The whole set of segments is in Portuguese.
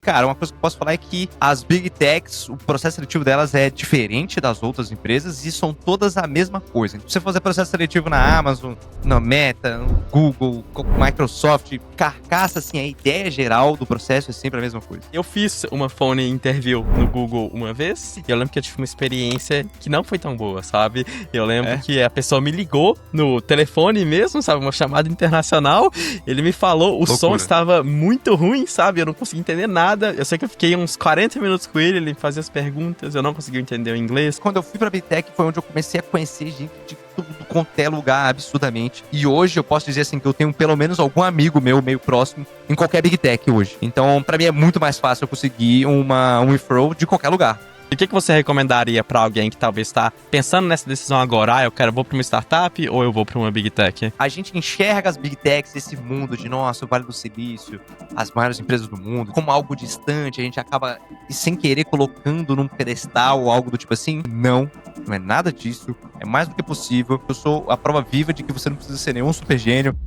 cara, uma coisa que eu posso falar é que as Big Techs, o processo seletivo delas é diferente das outras empresas e são todas a mesma coisa. Se você fazer processo seletivo na Amazon, na Meta, no Google, Microsoft, carcaça, assim, a ideia geral do processo é sempre a mesma coisa. Eu fiz uma phone interview no Google uma vez e eu lembro que eu tive uma experiência que não foi tão boa, sabe? Eu lembro que a pessoa me ligou no telefone mesmo, sabe? Uma chamada internacional. Ele me falou, o som estava muito ruim, sabe? Eu não conseguia entender nada. Eu sei que eu fiquei uns 40 minutos com ele me fazia as perguntas, eu não conseguia entender o inglês. Quando eu fui pra Big Tech foi onde eu comecei a conhecer gente de tudo quanto é lugar, absurdamente. E hoje eu posso dizer assim que eu tenho pelo menos algum amigo meu meio próximo em qualquer Big Tech hoje. Então, pra mim é muito mais fácil eu conseguir um referral de qualquer lugar. E o que você recomendaria pra alguém que talvez está pensando nessa decisão agora? Vou pra uma startup ou eu vou pra uma Big Tech? A gente enxerga as Big Techs, esse mundo de, nossa, o Vale do Silício, as maiores empresas do mundo, como algo distante. A gente acaba, sem querer, colocando num pedestal ou algo do tipo assim. Não é nada disso. É mais do que possível. Eu sou a prova viva de que você não precisa ser nenhum super gênio.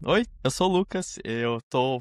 Oi, eu sou o Lucas,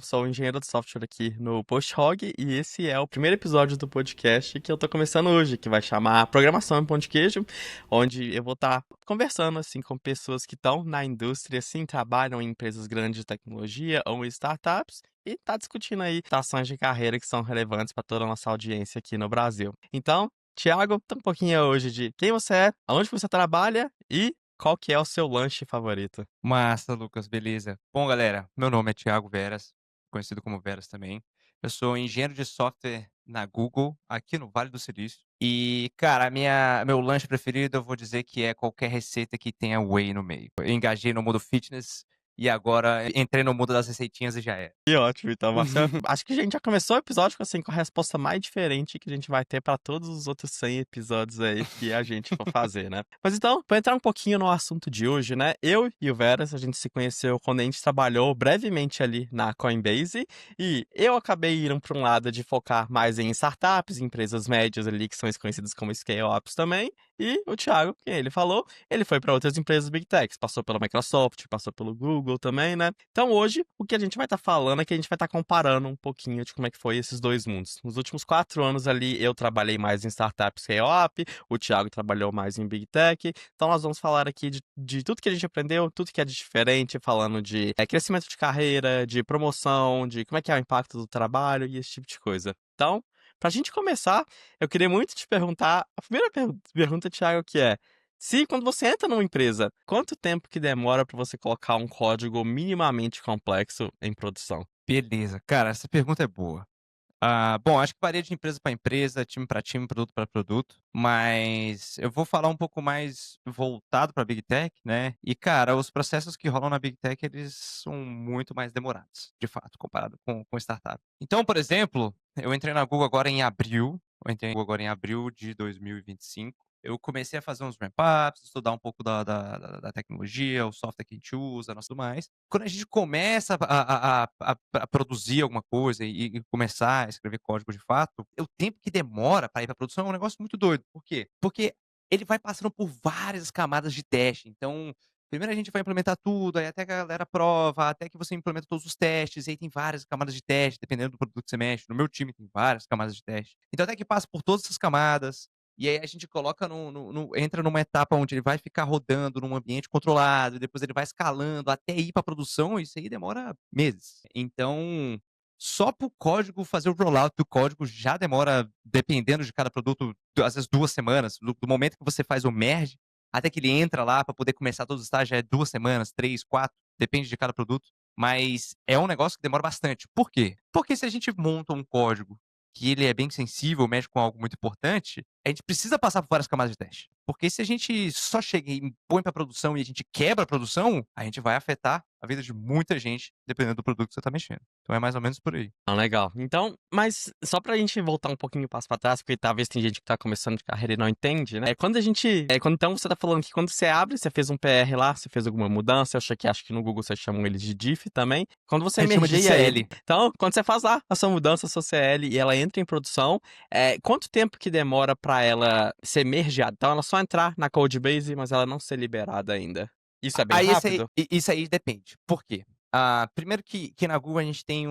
sou engenheiro de software aqui no PostHog e esse é o primeiro episódio do podcast que eu tô começando hoje, que vai chamar Programação em Pão de Queijo, onde eu vou estar conversando assim com pessoas que estão na indústria, assim, trabalham em empresas grandes de tecnologia ou em startups e tá discutindo aí ações de carreira que são relevantes para toda a nossa audiência aqui no Brasil. Então, Thiago, tá um pouquinho hoje de quem você é, aonde você trabalha e qual que é o seu lanche favorito? Massa, Lucas, beleza. Bom, galera, meu nome é Thiago Veras, conhecido como Veras também. Eu sou engenheiro de software na Google, aqui no Vale do Silício. E, cara, meu lanche preferido, eu vou dizer que é qualquer receita que tenha whey no meio. Eu engajei no mundo fitness e agora entrei no mundo das receitinhas e já é. Que ótimo, então, Marcelo. Acho que a gente já começou o episódio com a resposta mais diferente que a gente vai ter para todos os outros 100 episódios aí que a gente for fazer, né? Mas então, para entrar um pouquinho no assunto de hoje, né? Eu e o Veras, a gente se conheceu quando a gente trabalhou brevemente ali na Coinbase e eu acabei indo para um lado de focar mais em startups, empresas médias ali que são conhecidas como scale-ups também. E o Thiago, quem ele falou, ele foi para outras empresas Big Techs, passou pela Microsoft, passou pelo Google também, né? Então hoje, o que a gente vai estar falando é que a gente vai estar comparando um pouquinho de como é que foi esses dois mundos. Nos últimos 4 anos ali, eu trabalhei mais em startups scale-up, o Thiago trabalhou mais em Big Tech. Então nós vamos falar aqui de tudo que a gente aprendeu, tudo que é de diferente, falando de crescimento de carreira, de promoção, de como é que é o impacto do trabalho e esse tipo de coisa. Então, pra gente começar, eu queria muito te perguntar, a primeira pergunta, Thiago, que é, se quando você entra numa empresa, quanto tempo que demora pra você colocar um código minimamente complexo em produção? Beleza. Cara, essa pergunta é boa. Bom, acho que varia de empresa para empresa, time para time, produto para produto, mas eu vou falar um pouco mais voltado para Big Tech, né? E, cara, os processos que rolam na Big Tech, eles são muito mais demorados, de fato, comparado com startup. Então, por exemplo, eu entrei na Google agora em abril, de 2025. Eu comecei a fazer uns ramp-ups, estudar um pouco da tecnologia, o software que a gente usa, tudo mais. Quando a gente começa a produzir alguma coisa e começar a escrever código de fato, o tempo que demora para ir para produção é um negócio muito doido. Por quê? Porque ele vai passando por várias camadas de teste. Então, primeiro a gente vai implementar tudo, aí até que a galera prova, até que você implementa todos os testes, e aí tem várias camadas de teste, dependendo do produto que você mexe. No meu time tem várias camadas de teste. Então, até que passa por todas essas camadas, e aí a gente coloca entra numa etapa onde ele vai ficar rodando num ambiente controlado, e depois ele vai escalando até ir para produção, isso aí demora meses. Então, só para o código fazer o rollout do código já demora, dependendo de cada produto, às vezes 2 semanas. Do momento que você faz o merge, até que ele entra lá para poder começar todos os estágios, já é 2 semanas, 3, 4, depende de cada produto. Mas é um negócio que demora bastante. Por quê? Porque se a gente monta um código que ele é bem sensível, mexe com algo muito importante, a gente precisa passar por várias camadas de teste. Porque se a gente só chega e põe para produção e a gente quebra a produção, a gente vai afetar a vida de muita gente, dependendo do produto que você está mexendo. Então é mais ou menos por aí. Ah, legal. Então, mas só pra gente voltar um pouquinho passo pra trás, porque talvez tem gente que tá começando de carreira e não entende, né? Então você tá falando que quando você abre, você fez um PR lá, você fez alguma mudança, acho que no Google você chamam ele de diff também. Quando você A gente chama de emergeia CL. ele. Então, quando você faz lá a sua mudança, a sua CL, e ela entra em produção, quanto tempo que demora pra ela ser mergeada? Então, ela só entrar na Codebase, mas ela não ser liberada ainda. Isso é bem rápido? Isso aí depende. Por quê? Primeiro que na Google a gente tem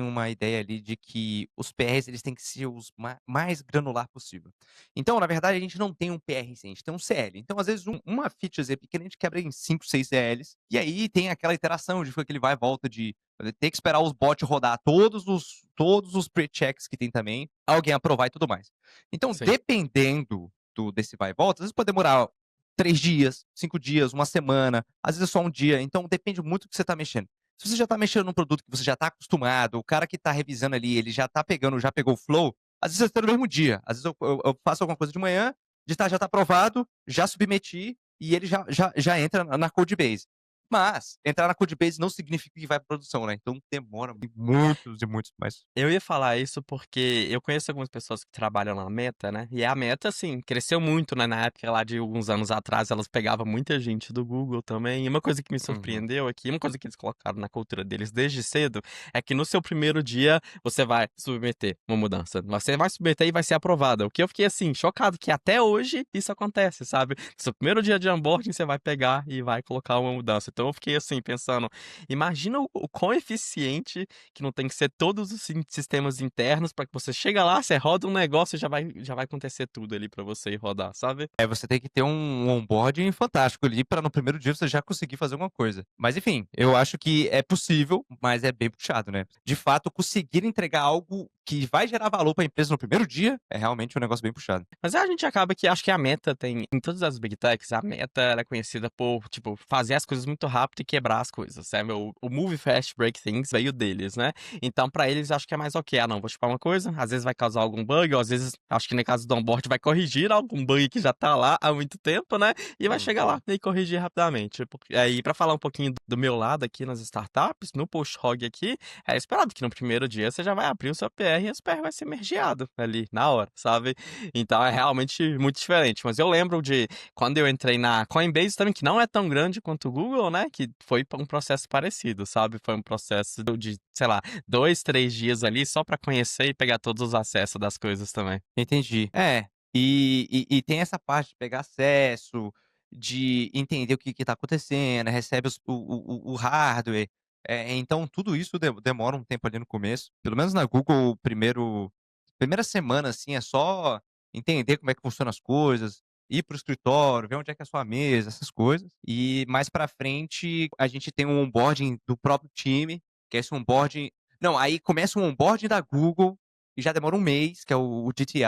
uma ideia ali de que os PRs eles têm que ser os mais granular possível. Então, na verdade, a gente não tem um PR em si, a gente tem um CL. Então, às vezes, uma featurezinha pequena a gente quebra em 5, 6 CLs, e aí tem aquela interação de que ele vai e volta de ter que esperar os bots rodar todos os pre-checks que tem também, alguém aprovar e tudo mais. Então, Sim. dependendo desse vai e volta, às vezes pode demorar 3 dias, 5 dias, uma semana, às vezes é só um dia, então depende muito do que você está mexendo. Se você já está mexendo num produto que você já está acostumado, o cara que está revisando ali, ele já está pegando, já pegou o flow, às vezes é no mesmo dia. Às vezes eu faço alguma coisa de manhã, de tarde já está aprovado, já submeti e ele já entra na Codebase. Mas entrar na Codebase não significa que vai para produção, né? Então demora muitos e muitos mais. Eu ia falar isso porque eu conheço algumas pessoas que trabalham na Meta, né? E a Meta, assim, cresceu muito, né? Na época lá de alguns anos atrás, elas pegavam muita gente do Google também. E uma coisa que me Uhum. surpreendeu aqui, uma coisa que eles colocaram na cultura deles desde cedo, é que no seu primeiro dia você vai submeter uma mudança. Você vai submeter e vai ser aprovada. O que eu fiquei, assim, chocado que até hoje isso acontece, sabe? No seu primeiro dia de onboarding, você vai pegar e vai colocar uma mudança. Então eu fiquei, assim, pensando, imagina o quão eficiente que não tem que ser todos os sistemas internos para que você chega lá, você roda um negócio e já vai acontecer tudo ali para você ir rodar, sabe? Você tem que ter um onboarding fantástico ali para no primeiro dia você já conseguir fazer alguma coisa. Mas enfim, eu acho que é possível, mas é bem puxado, né? De fato, conseguir entregar algo que vai gerar valor para a empresa no primeiro dia é realmente um negócio bem puxado. Mas a gente acaba que acho que a Meta tem, em todas as Big Techs, a Meta ela é conhecida por, tipo, fazer as coisas muito rápido e quebrar as coisas, sabe? O Move Fast Break Things veio deles, né? Então, pra eles, acho que é mais ok. Ah, não, vou chupar uma coisa, às vezes vai causar algum bug, ou às vezes, acho que no caso do onboard, vai corrigir algum bug que já tá lá há muito tempo, né? E vai chegar lá Uhum. e corrigir rapidamente. E pra falar um pouquinho do meu lado aqui nas startups, no post-hog aqui, é esperado que no primeiro dia você já vai abrir o seu PR e esse PR vai ser mergeado ali, na hora, sabe? Então é realmente muito diferente. Mas eu lembro de quando eu entrei na Coinbase também, que não é tão grande quanto o Google, né? Que foi um processo parecido, sabe? Foi um processo de, sei lá, 2, 3 dias ali só pra conhecer e pegar todos os acessos das coisas também. Entendi. E tem essa parte de pegar acesso, de entender o que está acontecendo, recebe o hardware. Então tudo isso demora um tempo ali no começo. Pelo menos na Google, primeira semana, assim, é só entender como é que funcionam as coisas, ir para o escritório, ver onde é que é a sua mesa, essas coisas. E mais para frente, a gente tem um onboarding do próprio time, que é esse onboarding. Não, aí começa um onboarding da Google, e já demora um mês, que é o GTI.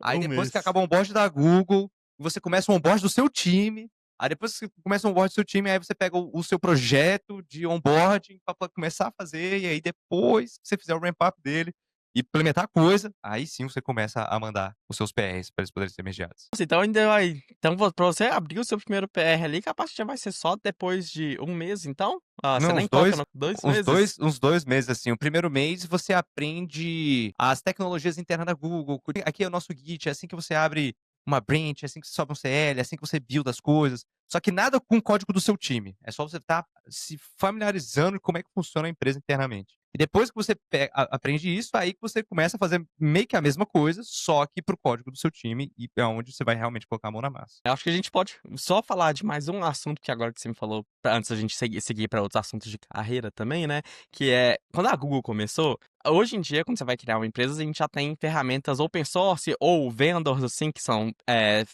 Aí Um depois que mês. acaba o onboard da Google, você começa o onboard do seu time. Aí depois que começa o onboard do seu time, aí você pega o seu projeto de onboarding para começar a fazer, e aí depois que você fizer o ramp up dele e implementar a coisa, aí sim você começa a mandar os seus PRs para eles poderem ser mediados. Nossa, então ainda vai. Então, pra você abrir o seu primeiro PR ali, capaz que já vai ser só depois de um mês, então? Ah, você Não, nem toca no 2 meses? uns 2 meses, assim. O primeiro mês você aprende as tecnologias internas da Google. Aqui é o nosso Git, é assim que você abre uma branch, é assim que você sobe um CL, é assim que você build as coisas. Só que nada com o código do seu time. É só você estar se familiarizando com como é que funciona a empresa internamente. E depois que você aprende isso, aí que você começa a fazer meio que a mesma coisa, só que pro código do seu time, e é onde você vai realmente colocar a mão na massa. Eu acho que a gente pode só falar de mais um assunto que agora que você me falou, antes da gente seguir para outros assuntos de carreira também, né? Que é quando a Google começou. Hoje em dia, quando você vai criar uma empresa, a gente já tem ferramentas open source ou vendors, assim, que são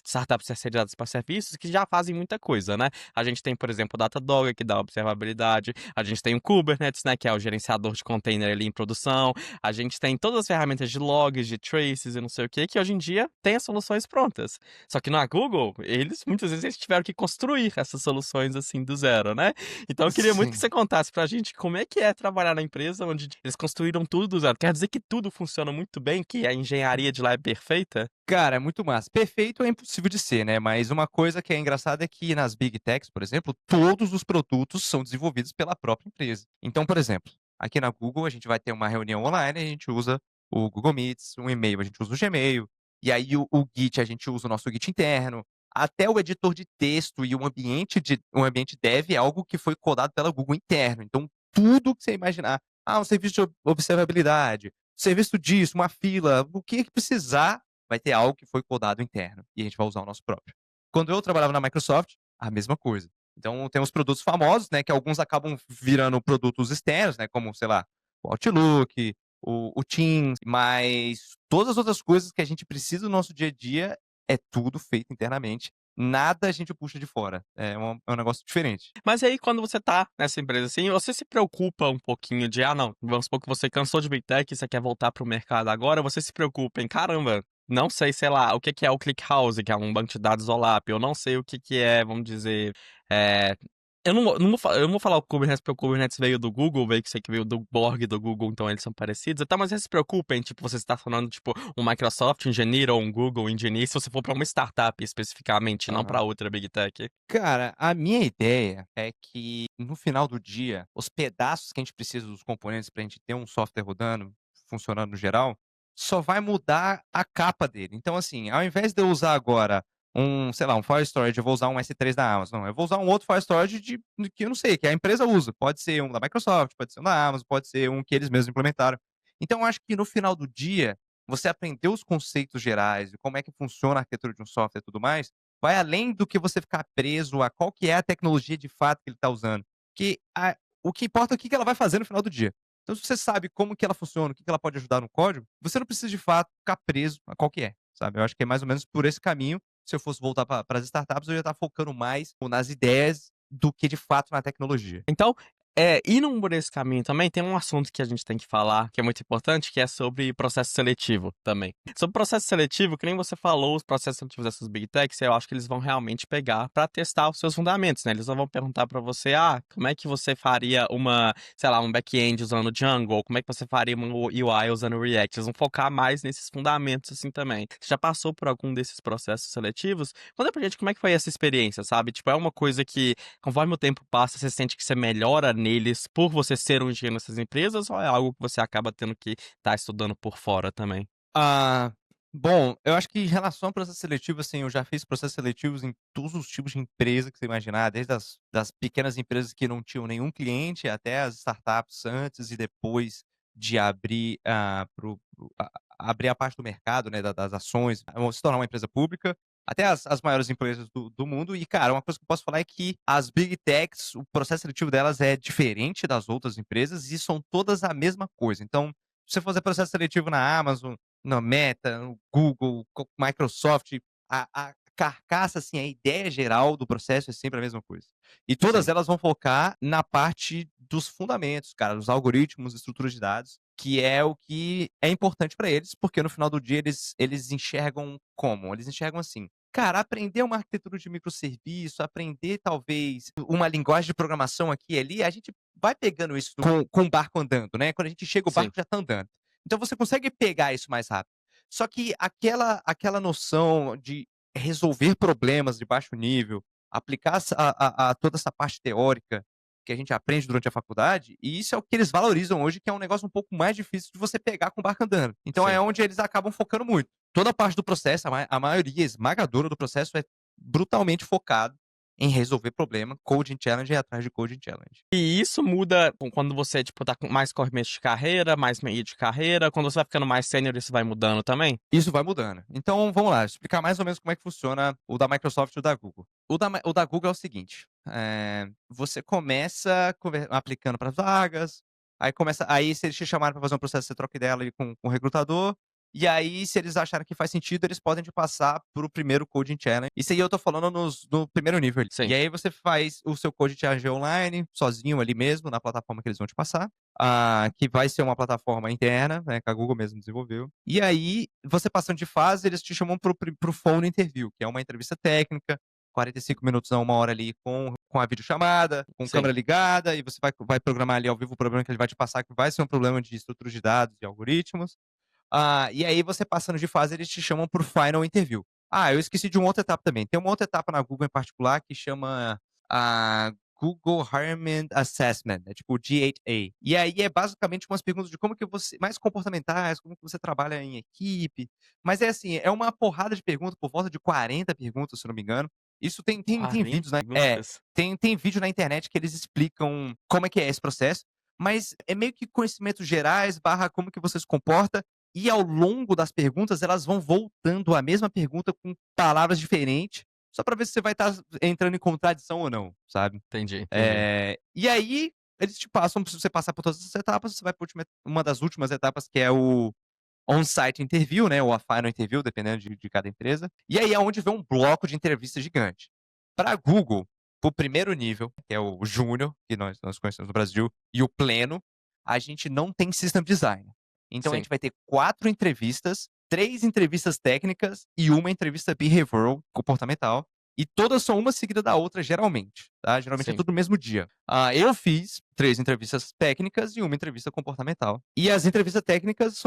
startups terceirizadas para serviços, que já fazem muita coisa, né? A gente tem, por exemplo, o Datadog, que dá observabilidade. A gente tem o Kubernetes, né? Que é o gerenciador de container ali em produção. A gente tem todas as ferramentas de logs, de traces e não sei o que hoje em dia tem as soluções prontas. Só que na Google, muitas vezes eles tiveram que construir essas soluções assim do zero, né? Então eu queria muito que Sim. você contasse pra gente como é que é trabalhar na empresa onde eles construíram tudo do zero. Quer dizer que tudo funciona muito bem, que a engenharia de lá é perfeita? Cara, é muito massa. Perfeito é impossível de ser, né, mas uma coisa que é engraçada é que nas Big Techs, por exemplo, todos os produtos são desenvolvidos pela própria empresa. Então, por exemplo, aqui na Google a gente vai ter uma reunião online, a gente usa o Google Meets, um e-mail a gente usa o Gmail, e aí o Git a gente usa o nosso Git interno, até o editor de texto e um ambiente dev é algo que foi codado pela Google interno. Então, tudo que você imaginar, um serviço de observabilidade, serviço disso, uma fila, o que precisar vai ter algo que foi codado interno e a gente vai usar o nosso próprio. Quando eu trabalhava na Microsoft, a mesma coisa. Então tem os produtos famosos, né, que alguns acabam virando produtos externos, né, como, sei lá, o Outlook, o Teams, mas todas as outras coisas que a gente precisa no nosso dia a dia é tudo feito internamente. Nada a gente puxa de fora. É um negócio diferente. Mas aí quando você tá nessa empresa, assim, você se preocupa um pouquinho de: "Ah, não", vamos supor que você cansou de Big Tech e você quer voltar para o mercado agora, você se preocupa em: "Caramba, não sei, sei lá, o que que é o ClickHouse, que é um banco de dados OLAP, eu não sei o que que é, vamos dizer, eh, eu não vou falar o Kubernetes, porque o Kubernetes veio do Google, veio que sei que veio do Borg do Google, então eles são parecidos e tal, mas você se preocupa em, tipo, você está falando, tipo, um Microsoft Engineer ou um Google Engineer, se você for para uma startup especificamente, não para Aham. outra Big Tech?" Cara, a minha ideia é que no final do dia, os pedaços que a gente precisa dos componentes pra gente ter um software rodando, funcionando no geral, só vai mudar a capa dele. Então, assim, ao invés de eu usar agora sei lá, um file storage, eu vou usar um S3 da Amazon. Não, eu vou usar um outro file storage que eu não sei, que a empresa usa. Pode ser um da Microsoft, pode ser um da Amazon, pode ser um que eles mesmos implementaram. Então, eu acho que no final do dia, você aprender os conceitos gerais e como é que funciona a arquitetura de um software e tudo mais, vai além do que você ficar preso a qual que é a tecnologia de fato que ele está usando. Que o que importa é o que que ela vai fazer no final do dia. Então, se você sabe como que ela funciona, o que que ela pode ajudar no código, você não precisa de fato ficar preso a qual que é, sabe? Eu acho que é mais ou menos por esse caminho. Se eu fosse voltar para as startups, eu ia estar focando mais nas ideias do que de fato na tecnologia. Então, indo por esse caminho também, tem um assunto que a gente tem que falar, que é muito importante, que é sobre processo seletivo também. Sobre processo seletivo, que nem você falou, os processos seletivos dessas Big Techs, eu acho que eles vão realmente pegar para testar os seus fundamentos, né? Eles não vão perguntar para você: "Ah, como é que você faria uma, sei lá, um back-end usando Django, ou como é que você faria uma UI usando React?" Eles vão focar mais nesses fundamentos, assim, também. Você já passou por algum desses processos seletivos? Conta pra gente como é que foi essa experiência, sabe? Tipo, é uma coisa que, conforme o tempo passa, você sente que você melhora neles por você ser um engenheiro nessas empresas, ou é algo que você acaba tendo que estar estudando por fora também? Ah, bom, eu acho que em relação ao processo seletivo, assim, eu já fiz processos seletivos em todos os tipos de empresa que você imaginar, desde as das pequenas empresas que não tinham nenhum cliente, até as startups antes e depois de abrir, abrir a parte do mercado, né, das ações, se tornar uma empresa pública, até as maiores empresas do mundo. E, cara, uma coisa que eu posso falar é que as Big Techs, o processo seletivo delas é diferente das outras empresas e são todas a mesma coisa. Então, se você fazer processo seletivo na Amazon, na Meta, no Google, Microsoft, a carcaça, assim, a ideia geral do processo é sempre a mesma coisa. E todas Sim. elas vão focar na parte dos fundamentos, cara, dos algoritmos, estruturas de dados, que é o que é importante para eles, porque no final do dia eles enxergam como? Eles enxergam assim: cara, aprender uma arquitetura de microserviço, aprender talvez uma linguagem de programação aqui e ali, a gente vai pegando isso com o barco andando, né? Quando a gente chega, o Sim. barco já tá andando. Então você consegue pegar isso mais rápido. Só que aquela noção de resolver problemas de baixo nível, aplicar a toda essa parte teórica que a gente aprende durante a faculdade, e isso é o que eles valorizam hoje, que é um negócio um pouco mais difícil de você pegar com o barco andando. Então é Sim. onde eles acabam focando muito. Toda a parte do processo, a maioria esmagadora do processo é brutalmente focado em resolver problema, coding challenge e atrás de coding challenge. E isso muda quando você, tipo, tá com mais começo de carreira, mais meio de carreira, quando você vai ficando mais sênior, isso vai mudando também? Isso vai mudando. Então, vamos lá, explicar mais ou menos como é que funciona o da Microsoft e o da Google. O da Google é o seguinte, você começa aplicando para vagas, aí se eles te chamarem para fazer um processo, você troca ideia ali com o recrutador, e aí se eles acharem que faz sentido, eles podem te passar para o primeiro coding challenge. Isso aí eu tô falando no primeiro nível ali. Sim. E aí você faz o seu coding challenge online, sozinho ali mesmo, na plataforma que eles vão te passar. Que vai ser uma plataforma interna, né, que a Google mesmo desenvolveu. E aí, você passando de fase, eles te chamam pro phone interview, que é uma entrevista técnica, 45 minutos a 1 hora ali com a videochamada, com Sim. câmera ligada, e você vai programar ali ao vivo o problema que ele vai te passar, que vai ser um problema de estrutura de dados e algoritmos. E aí, você passando de fase, eles te chamam pro final interview. Eu esqueci de uma outra etapa também. Tem uma outra etapa na Google em particular que chama a Google Hiring Assessment, é tipo o G8A. E aí é basicamente umas perguntas de como que você, mais comportamentais, como que você trabalha em equipe. Mas é assim, é uma porrada de perguntas, por volta de 40 perguntas, se eu não me engano. Isso tem 40 vídeos, né? perguntas? Tem vídeo na internet que eles explicam como é que é esse processo, mas é meio que conhecimentos gerais, barra como que você se comporta, e ao longo das perguntas, elas vão voltando à mesma pergunta com palavras diferentes, só pra ver se você vai estar entrando em contradição ou não, sabe? Entendi. E aí, eles te passam, se você passar por todas essas etapas, você vai pra uma das últimas etapas, que é o on-site interview, né? Ou a final interview, dependendo de cada empresa. E aí é onde vem um bloco de entrevista gigante. Para Google, pro primeiro nível, que é o Júnior, que nós conhecemos no Brasil, e o Pleno, a gente não tem System Design. Então a Sim, gente vai ter 4 entrevistas, 3 entrevistas técnicas e uma entrevista behavioral, comportamental. E todas são uma seguida da outra, geralmente. Tá? Geralmente é sim. tudo no mesmo dia. Eu fiz 3 entrevistas técnicas e uma entrevista comportamental. E as entrevistas técnicas,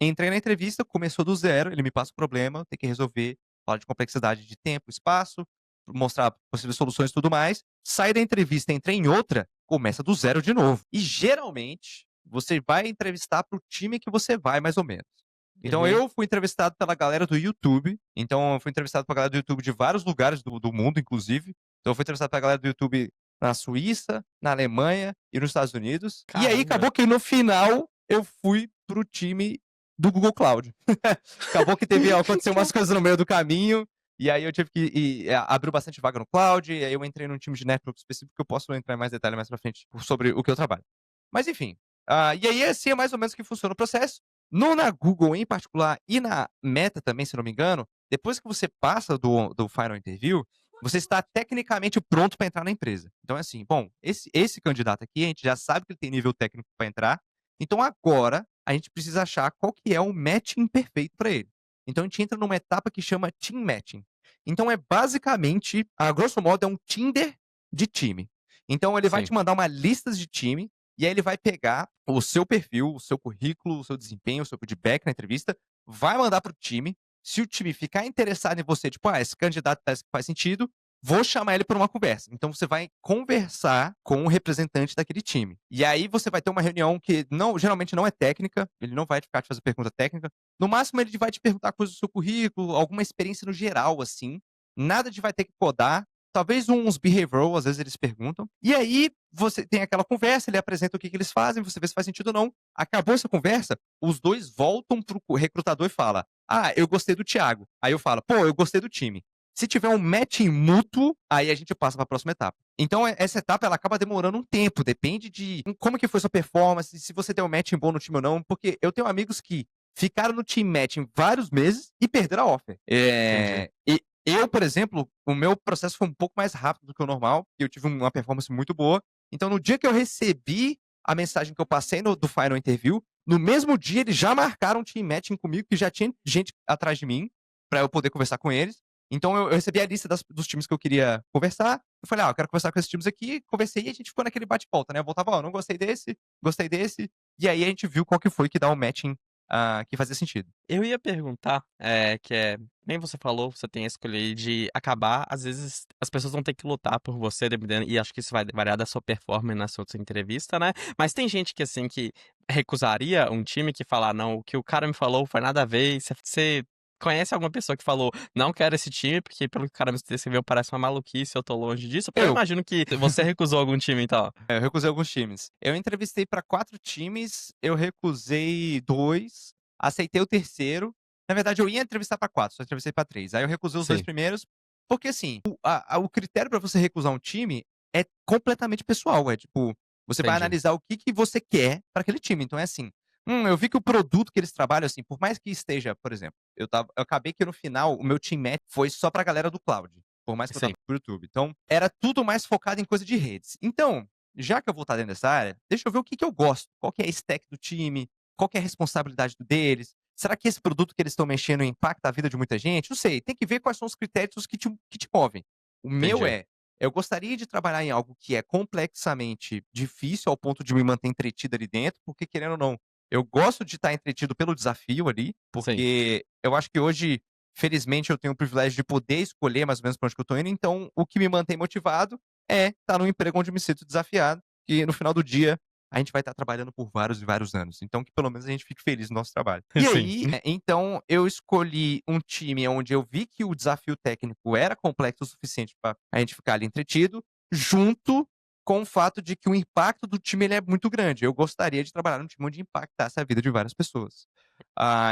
entrei na entrevista, começou do zero, ele me passa o problema, tem que resolver, fala de complexidade de tempo, espaço, mostrar possíveis soluções e tudo mais. Sai da entrevista, entrei em outra, começa do zero de novo. E geralmente, você vai entrevistar pro time que você vai, mais ou menos. Então Uhum. eu fui entrevistado pela galera do YouTube. Então eu fui entrevistado pela galera do YouTube de vários lugares do mundo, inclusive. Então eu fui entrevistado pela galera do YouTube na Suíça, na Alemanha e nos Estados Unidos. E aí Caramba. acabou que no final eu fui pro time do Google Cloud. Acabou que aconteceu umas coisas no meio do caminho. E aí eu tive que abriu bastante vaga no cloud. E aí eu entrei num time de network específico que eu posso entrar em mais detalhe mais pra frente sobre o que eu trabalho. Mas enfim. E aí assim é mais ou menos que funciona o processo. Na Google em particular e na Meta também, se não me engano, depois que você passa do final interview, você está tecnicamente pronto para entrar na empresa. Então é assim, bom, esse candidato aqui, a gente já sabe que ele tem nível técnico para entrar, então agora a gente precisa achar qual que é o matching perfeito para ele. Então a gente entra numa etapa que chama team matching. Então é basicamente, a grosso modo, é um Tinder de time. Então ele vai Sim, te mandar uma lista de time e aí ele vai pegar o seu perfil, o seu currículo, o seu desempenho, o seu feedback na entrevista, vai mandar pro time. Se o time ficar interessado em você, tipo, esse candidato parece que faz sentido, vou chamar ele para uma conversa. Então você vai conversar com o representante daquele time. E aí você vai ter uma reunião que geralmente não é técnica, ele não vai ficar te fazer pergunta técnica. No máximo ele vai te perguntar coisas do seu currículo, alguma experiência no geral assim. Nada de vai ter que codar. Talvez uns behavioral, às vezes eles perguntam. E aí você tem aquela conversa, ele apresenta o que eles fazem, você vê se faz sentido ou não. Acabou essa conversa, os dois voltam pro recrutador e falam: eu gostei do Thiago. Aí eu falo: pô, eu gostei do time. Se tiver um matching mútuo, aí a gente passa para a próxima etapa. Então, essa etapa ela acaba demorando um tempo, depende de como que foi sua performance, se você tem um matching bom no time ou não, porque eu tenho amigos que ficaram no team matching vários meses e perderam a offer. entendi. E eu, por exemplo, o meu processo foi um pouco mais rápido do que o normal, e eu tive uma performance muito boa. Então, no dia que eu recebi a mensagem que eu passei do final interview, no mesmo dia eles já marcaram um team matching comigo, que já tinha gente atrás de mim, para eu poder conversar com eles. Então eu recebi a lista dos times que eu queria conversar. Eu falei, eu quero conversar com esses times aqui. Conversei e a gente ficou naquele bate-volta, né? Eu voltava, não gostei desse, gostei desse. E aí a gente viu qual que foi que dá o matching que fazia sentido. Eu ia perguntar, nem você falou, você tem a escolha aí de acabar, às vezes as pessoas vão ter que lutar por você, dependendo, e acho que isso vai variar da sua performance na sua entrevista, né? Mas tem gente que, assim, que recusaria um time que falar, não, o que o cara me falou foi nada a ver, e você conhece alguma pessoa que falou, não quero esse time, porque pelo que o cara me descreveu parece uma maluquice, eu tô longe disso, porque eu Eu, imagino que você recusou algum time, então. eu recusei alguns times. Eu entrevistei para 4 times, eu recusei 2, aceitei o terceiro. Na verdade, eu ia entrevistar para 4, só entrevistei para 3. Aí eu recusei os 2 Sim, primeiros, porque assim, o critério para você recusar um time é completamente pessoal. É tipo, você vai entendi. analisar o que você quer para aquele time. Então é assim, eu vi que o produto que eles trabalham, assim, por mais que esteja, por exemplo, eu acabei que no final o meu team match foi só pra galera do cloud. Por mais que eu Sim, tava pro YouTube. Então, era tudo mais focado em coisa de redes. Então, já que eu vou estar dentro dessa área, deixa eu ver o que eu gosto. Qual que é a stack do time? Qual que é a responsabilidade deles? Será que esse produto que eles estão mexendo impacta a vida de muita gente? Não sei. Tem que ver quais são os critérios que te movem. O meu entendi. eu gostaria de trabalhar em algo que é complexamente difícil ao ponto de me manter entretido ali dentro, porque querendo ou não, eu gosto de estar entretido pelo desafio ali, Sim. porque eu acho que hoje felizmente eu tenho o privilégio de poder escolher mais ou menos para onde que eu tô indo, então o que me mantém motivado é estar num emprego onde me sinto desafiado, e no final do dia a gente vai estar trabalhando por vários e vários anos. Então que pelo menos a gente fique feliz no nosso trabalho. E Sim. aí, então eu escolhi um time onde eu vi que o desafio técnico era complexo o suficiente para a gente ficar ali entretido, junto com o fato de que o impacto do time ele é muito grande. Eu gostaria de trabalhar num time onde impactasse a vida de várias pessoas.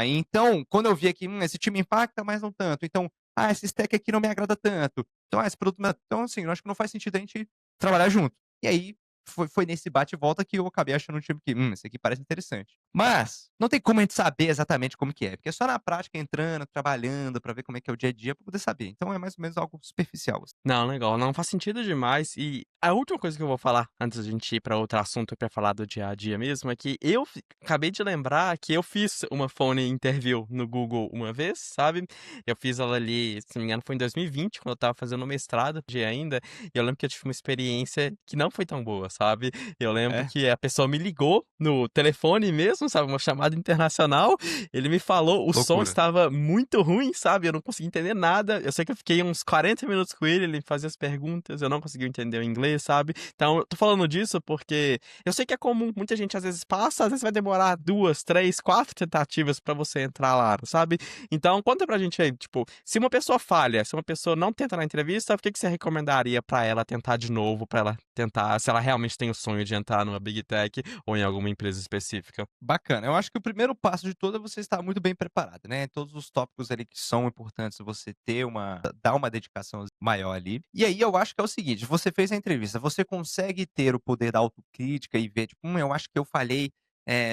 Então, quando eu vi aqui, esse time impacta, mas não tanto. Então, "Ah, esse stack aqui não me agrada tanto". Então, esse produto não é então, assim, eu acho que não faz sentido a gente trabalhar junto. E aí, foi nesse bate e volta que eu acabei achando um time que: esse aqui parece interessante". Mas, não tem como a gente saber exatamente como que é, porque é só na prática, entrando, trabalhando, pra ver como é que é o dia a dia, pra poder saber. Então é mais ou menos algo superficial, assim. Não, legal. Não, faz sentido demais. E a última coisa que eu vou falar, antes da gente ir para outro assunto, pra falar do dia a dia mesmo, é que eu acabei de lembrar que eu fiz uma phone interview no Google uma vez, sabe? Eu fiz ela ali, se não me engano, foi em 2020, quando eu estava fazendo o mestrado de ainda. E eu lembro que eu tive uma experiência que não foi tão boa, sabe? Eu lembro É, que a pessoa me ligou no telefone mesmo, sabe? Uma chamada internacional. Ele me falou, o som loucura. estava muito ruim, sabe? Eu não consegui entender nada. Eu sei que eu fiquei uns 40 minutos com ele fazia as perguntas, eu não consegui entender o inglês, sabe? Então, eu tô falando disso porque eu sei que é comum, muita gente às vezes passa, às vezes vai demorar 2, 3, 4 tentativas pra você entrar lá, sabe? Então, conta pra gente aí, tipo, se uma pessoa falha, se uma pessoa não tenta na entrevista, o que que você recomendaria pra ela tentar de novo, pra ela tentar, se ela realmente tem o sonho de entrar numa Big Tech ou em alguma empresa específica? Bacana. Eu acho que o primeiro passo de tudo é você estar muito bem preparado, né? Todos os tópicos ali que são importantes, você ter dar uma dedicação maior ali. E aí eu acho que é o seguinte, você fez a entrevista, você consegue ter o poder da autocrítica e ver, tipo, eu acho que eu falhei,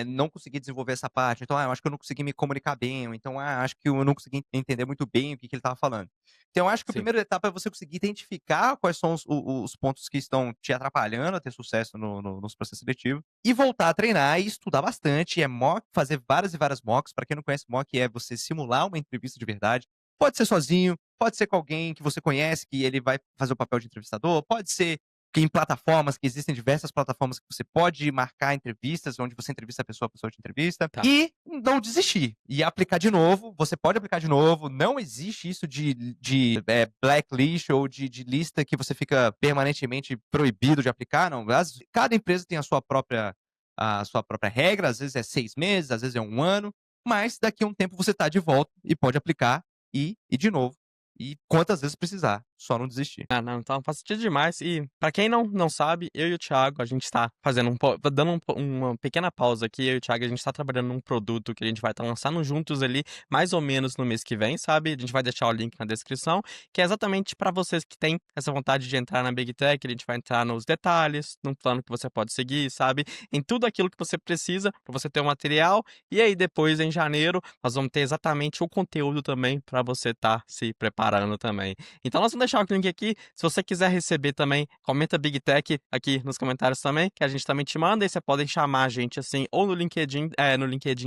não consegui desenvolver essa parte, então, eu acho que eu não consegui me comunicar bem, ou então, acho que eu não consegui entender muito bem o que que ele estava falando. Então eu acho que a Sim. primeira etapa é você conseguir identificar quais são os pontos que estão te atrapalhando a ter sucesso nos processos seletivos, e voltar a treinar e estudar bastante, mock, fazer várias e várias mocks. Para quem não conhece, mock é você simular uma entrevista de verdade. Pode ser sozinho, pode ser com alguém que você conhece, que ele vai fazer o papel de entrevistador, pode ser que em plataformas, que existem diversas plataformas que você pode marcar entrevistas, onde você entrevista a pessoa te entrevista, Tá. e não desistir, e aplicar de novo. Você pode aplicar de novo, não existe isso de blacklist ou de lista que você fica permanentemente proibido de aplicar, não. Cada empresa tem a sua própria regra, às vezes é 6 meses, às vezes é 1 ano, mas daqui a um tempo você está de volta e pode aplicar e de novo. E quantas vezes precisar, só não desistir. Ah, não, então faz sentido demais. E pra quem não sabe, eu e o Thiago, a gente tá fazendo dando uma pequena pausa aqui. Eu e o Thiago, a gente tá trabalhando num produto que a gente vai estar lançando juntos ali, mais ou menos no mês que vem, sabe? A gente vai deixar o link na descrição, que é exatamente pra vocês que têm essa vontade de entrar na Big Tech. A gente vai entrar nos detalhes, num plano que você pode seguir, sabe? Em tudo aquilo que você precisa pra você ter o material. E aí, depois, em janeiro, nós vamos ter exatamente o conteúdo também pra você tá se preparando também. Então nós vamos deixar o link aqui. Se você quiser receber também, comenta Big Tech aqui nos comentários também, que a gente também te manda. E você podem chamar a gente assim, ou no LinkedIn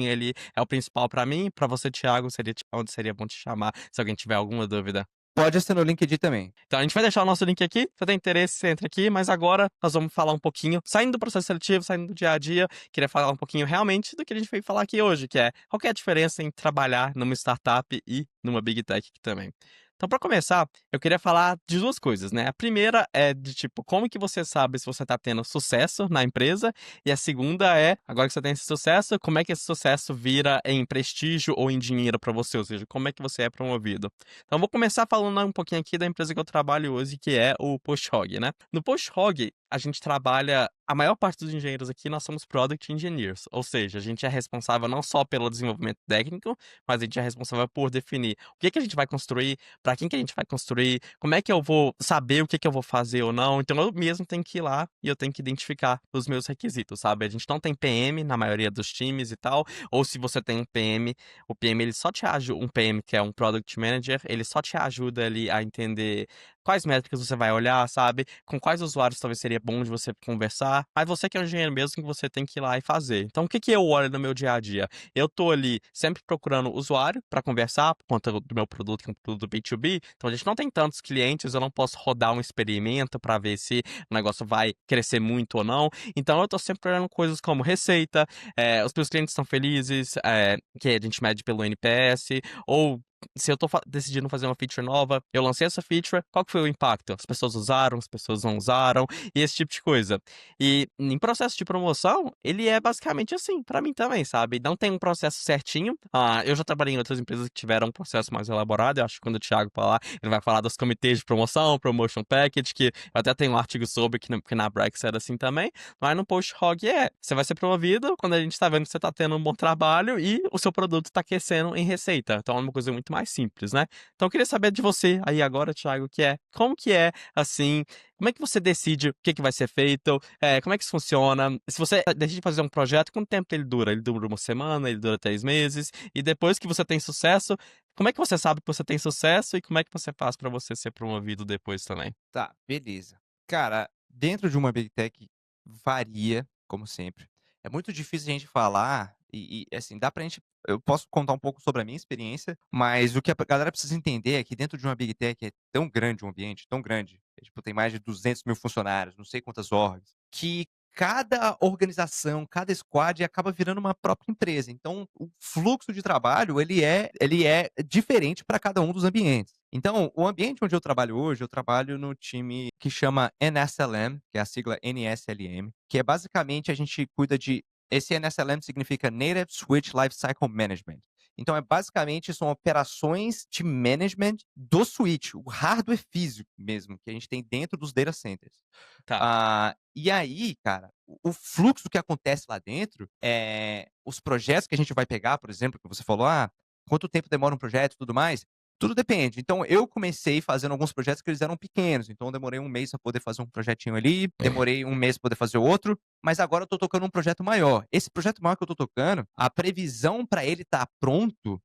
ele é o principal pra mim, pra você, Thiago, seria onde seria bom te chamar, se alguém tiver alguma dúvida. Pode ser no LinkedIn também. Então a gente vai deixar o nosso link aqui, se você tem interesse, você entra aqui, mas agora nós vamos falar um pouquinho, saindo do processo seletivo, saindo do dia a dia, queria falar um pouquinho realmente do que a gente veio falar aqui hoje, que é qual que é a diferença em trabalhar numa startup e numa Big Tech aqui também. Então, para começar, eu queria falar de duas coisas, né? A primeira é de tipo, como que você sabe se você tá tendo sucesso na empresa? E a segunda é, agora que você tem esse sucesso, como é que esse sucesso vira em prestígio ou em dinheiro para você? Ou seja, como é que você é promovido? Então, eu vou começar falando um pouquinho aqui da empresa que eu trabalho hoje, que é o PostHog, né? No PostHog, a gente trabalha, a maior parte dos engenheiros aqui, nós somos Product Engineers, ou seja, a gente é responsável não só pelo desenvolvimento técnico, mas a gente é responsável por definir o que que a gente vai construir, para quem que a gente vai construir, como é que eu vou saber o que que eu vou fazer ou não. Então eu mesmo tenho que ir lá e eu tenho que identificar os meus requisitos, sabe? A gente não tem PM na maioria dos times e tal, ou se você tem um PM, o PM ele só te ajuda, um PM que é um Product Manager, ele só te ajuda ali a entender quais métricas você vai olhar, sabe? Com quais usuários talvez seria bom de você conversar. Mas você que é um engenheiro mesmo, que você tem que ir lá e fazer. Então, o que que eu olho no meu dia a dia? Eu tô ali sempre procurando usuário para conversar, por conta do meu produto, que é um produto B2B. Então, a gente não tem tantos clientes, eu não posso rodar um experimento para ver se o negócio vai crescer muito ou não. Então, eu tô sempre olhando coisas como receita, os meus clientes estão felizes, que a gente mede pelo NPS, ou se eu tô decidindo fazer uma feature nova, eu lancei essa feature, qual que foi o impacto? As pessoas usaram, as pessoas não usaram, e esse tipo de coisa. E em processo de promoção, ele é basicamente assim, pra mim também, sabe? Não tem um processo certinho. Eu já trabalhei em outras empresas que tiveram um processo mais elaborado, eu acho que quando o Thiago falar, ele vai falar dos comitês de promoção, promotion package, que eu até tenho um artigo sobre, que na Brex era assim também, mas no post-hog você vai ser promovido quando a gente tá vendo que você tá tendo um bom trabalho e o seu produto tá aquecendo em receita. Então é uma coisa muito mais simples, né. Então eu queria saber de você aí agora, Thiago, como que é, assim, como é que você decide o que que vai ser feito, como é que isso funciona? Se você decide fazer um projeto, quanto tempo ele dura? Ele dura uma semana, ele dura 3 meses? E depois que você tem sucesso, como é que você sabe que você tem sucesso e como é que você faz pra você ser promovido depois também? Tá, beleza. Cara, dentro de uma Big Tech varia, como sempre. É muito difícil a gente falar assim, dá pra gente eu posso contar um pouco sobre a minha experiência, mas o que a galera precisa entender é que dentro de uma Big Tech é tão grande um ambiente, tão grande, tipo, tem mais de 200.000 funcionários, não sei quantas orgs, que cada organização, cada squad acaba virando uma própria empresa. Então, o fluxo de trabalho, ele é diferente para cada um dos ambientes. Então, o ambiente onde eu trabalho hoje, eu trabalho no time que chama NSLM, que é a sigla NSLM, que é basicamente a gente cuida de esse NSLM significa Native Switch Lifecycle Management. Então, basicamente, são operações de management do switch, o hardware físico mesmo, que a gente tem dentro dos data centers. Tá. E aí, cara, o fluxo que acontece lá dentro, os projetos que a gente vai pegar, por exemplo, que você falou, quanto tempo demora um projeto e tudo mais, tudo depende. Então, eu comecei fazendo alguns projetos que eles eram pequenos, então eu demorei 1 mês para poder fazer um projetinho ali, demorei 1 mês para poder fazer outro, mas agora eu tô tocando um projeto maior. Esse projeto maior que eu tô tocando, a previsão para ele estar pronto,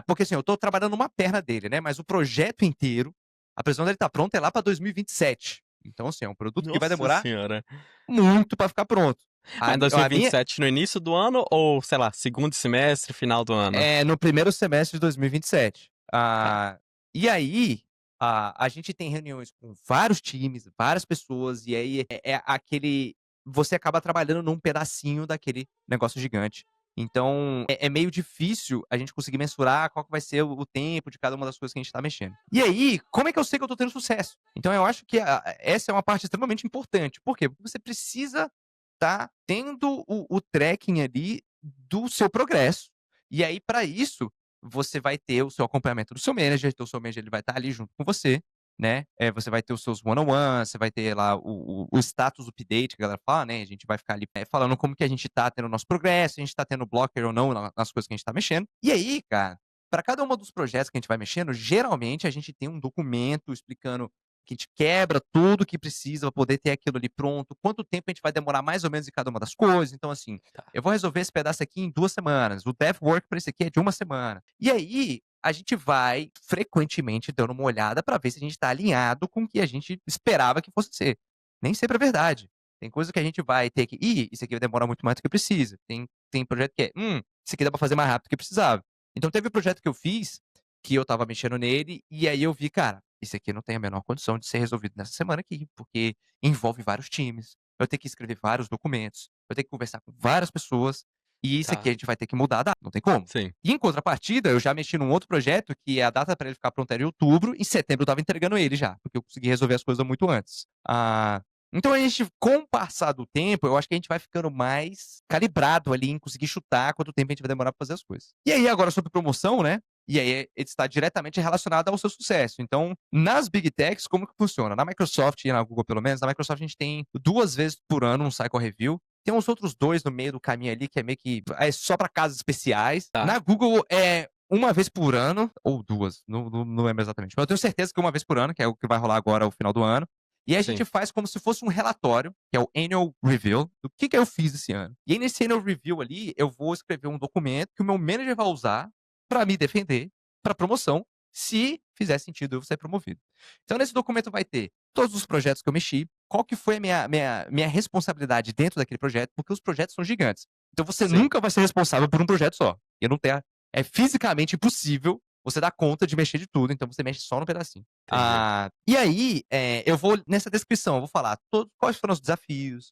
porque assim, eu tô trabalhando uma perna dele, né, mas o projeto inteiro, a previsão dele estar pronto é lá para 2027. Então, assim, é um produto que vai Nossa demorar senhora. muito para ficar pronto. Mas em A minha 2027 no início do ano ou, sei lá, segundo semestre, final do ano? é no primeiro semestre de 2027. Tá, E aí, a gente tem reuniões com vários times, várias pessoas, e aí é aquele você acaba trabalhando num pedacinho daquele negócio gigante. Então, é meio difícil a gente conseguir mensurar qual que vai ser o tempo de cada uma das coisas que a gente tá mexendo. E aí, como é que eu sei que eu tô tendo sucesso? Então eu acho que essa é uma parte extremamente importante. Por quê? Porque você precisa tá tendo o tracking ali do seu progresso. E aí, para isso, você vai ter o seu acompanhamento do seu manager, então o seu manager ele vai estar ali junto com você, né? Você vai ter os seus one-on-ones, você vai ter lá o status update que a galera fala, né? A gente vai ficar ali falando como que a gente tá tendo o nosso progresso, se a gente tá tendo blocker ou não nas coisas que a gente tá mexendo. E aí, cara, para cada um dos projetos que a gente vai mexendo, geralmente a gente tem um documento explicando que a gente quebra tudo que precisa para poder ter aquilo ali pronto, quanto tempo a gente vai demorar mais ou menos em cada uma das coisas. Então, assim, tá. eu vou resolver esse pedaço aqui em 2 semanas, o dev work para esse aqui é de 1 semana. E aí, a gente vai frequentemente dando uma olhada para ver se a gente está alinhado com o que a gente esperava que fosse ser. Nem sempre é verdade. Tem coisa que a gente vai ter que, isso aqui vai demorar muito mais do que precisa. Tem projeto que isso aqui dá para fazer mais rápido do que precisava. Então teve um projeto que eu fiz, que eu estava mexendo nele, e aí eu vi, cara, isso aqui não tem a menor condição de ser resolvido nessa semana aqui, porque envolve vários times. Eu tenho que escrever vários documentos, eu tenho que conversar com várias pessoas, e isso aqui Tá, a gente vai ter que mudar a data, não tem como. sim. E em contrapartida, eu já mexi num outro projeto que a data para ele ficar pronto era em outubro, em setembro eu estava entregando ele já, porque eu consegui resolver as coisas muito antes. Então a gente, com o passar do tempo, eu acho que a gente vai ficando mais calibrado ali em conseguir chutar quanto tempo a gente vai demorar pra fazer as coisas. E aí, agora sobre promoção, né? E aí, ele está diretamente relacionado ao seu sucesso. Então, nas Big Techs, como que funciona? Na Microsoft e na Google, pelo menos, na Microsoft a gente tem 2 vezes por ano um Cycle Review. Tem uns outros 2 no meio do caminho ali, que é meio que só para casos especiais. Tá, Na Google é 1 vez por ano, ou 2, não lembro exatamente. Mas eu tenho certeza que 1 vez por ano, que é o que vai rolar agora ao final do ano. E aí a sim. gente faz como se fosse um relatório, que é o Annual Review, do que eu fiz esse ano. E aí nesse Annual Review ali, eu vou escrever um documento que o meu manager vai usar para me defender para promoção, se fizer sentido eu ser promovido. Então nesse documento vai ter todos os projetos que eu mexi, qual que foi a minha responsabilidade dentro daquele projeto, porque os projetos são gigantes. Então você Sim, nunca vai ser responsável por um projeto só. Eu não tenho, é fisicamente impossível você dar conta de mexer de tudo, então você mexe só no pedacinho. entendi. E aí, eu vou nessa descrição, eu vou falar quais foram os desafios,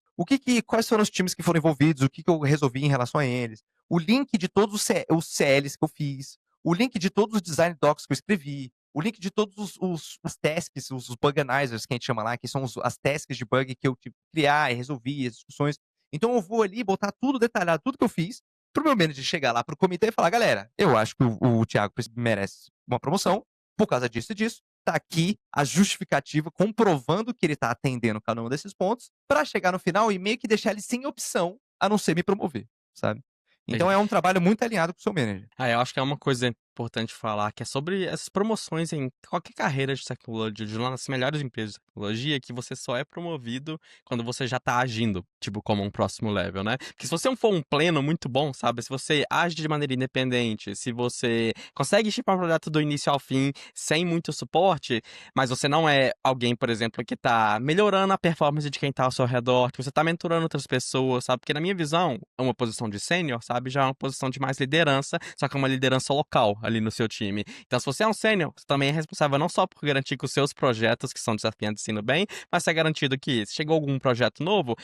quais foram os times que foram envolvidos, o que eu resolvi em relação a eles, o link de todos os CLs que eu fiz, o link de todos os design docs que eu escrevi, o link de todos os tasks, os bug analyzers que a gente chama lá, que são as tasks de bug que eu tive que criar e resolvi, as discussões. Então eu vou ali botar tudo detalhado, tudo que eu fiz, pro meu manager chegar lá pro comitê e falar, galera, eu acho que o Thiago merece uma promoção por causa disso e disso. Tá aqui a justificativa comprovando que ele tá atendendo cada um desses pontos para chegar no final e meio que deixar ele sem opção a não ser me promover, sabe? Então Entendi. é um trabalho muito alinhado com o seu manager. Eu acho que é uma coisa importante falar, que é sobre essas promoções em qualquer carreira de tecnologia, de uma das melhores empresas de tecnologia, que você só é promovido quando você já tá agindo, tipo, como um próximo level, né. Porque se você não for um pleno muito bom, sabe, se você age de maneira independente, se você consegue shippar um projeto do início ao fim sem muito suporte, mas você não é alguém, por exemplo, que tá melhorando a performance de quem tá ao seu redor, que você tá mentorando outras pessoas, sabe, porque na minha visão, uma posição de sênior, sabe, já é uma posição de mais liderança, só que é uma liderança local ali no seu time. Então, se você é um sênior, você também é responsável não só por garantir que os seus projetos, que são desafiantes, indo bem, mas é garantido que se chegou algum projeto novo,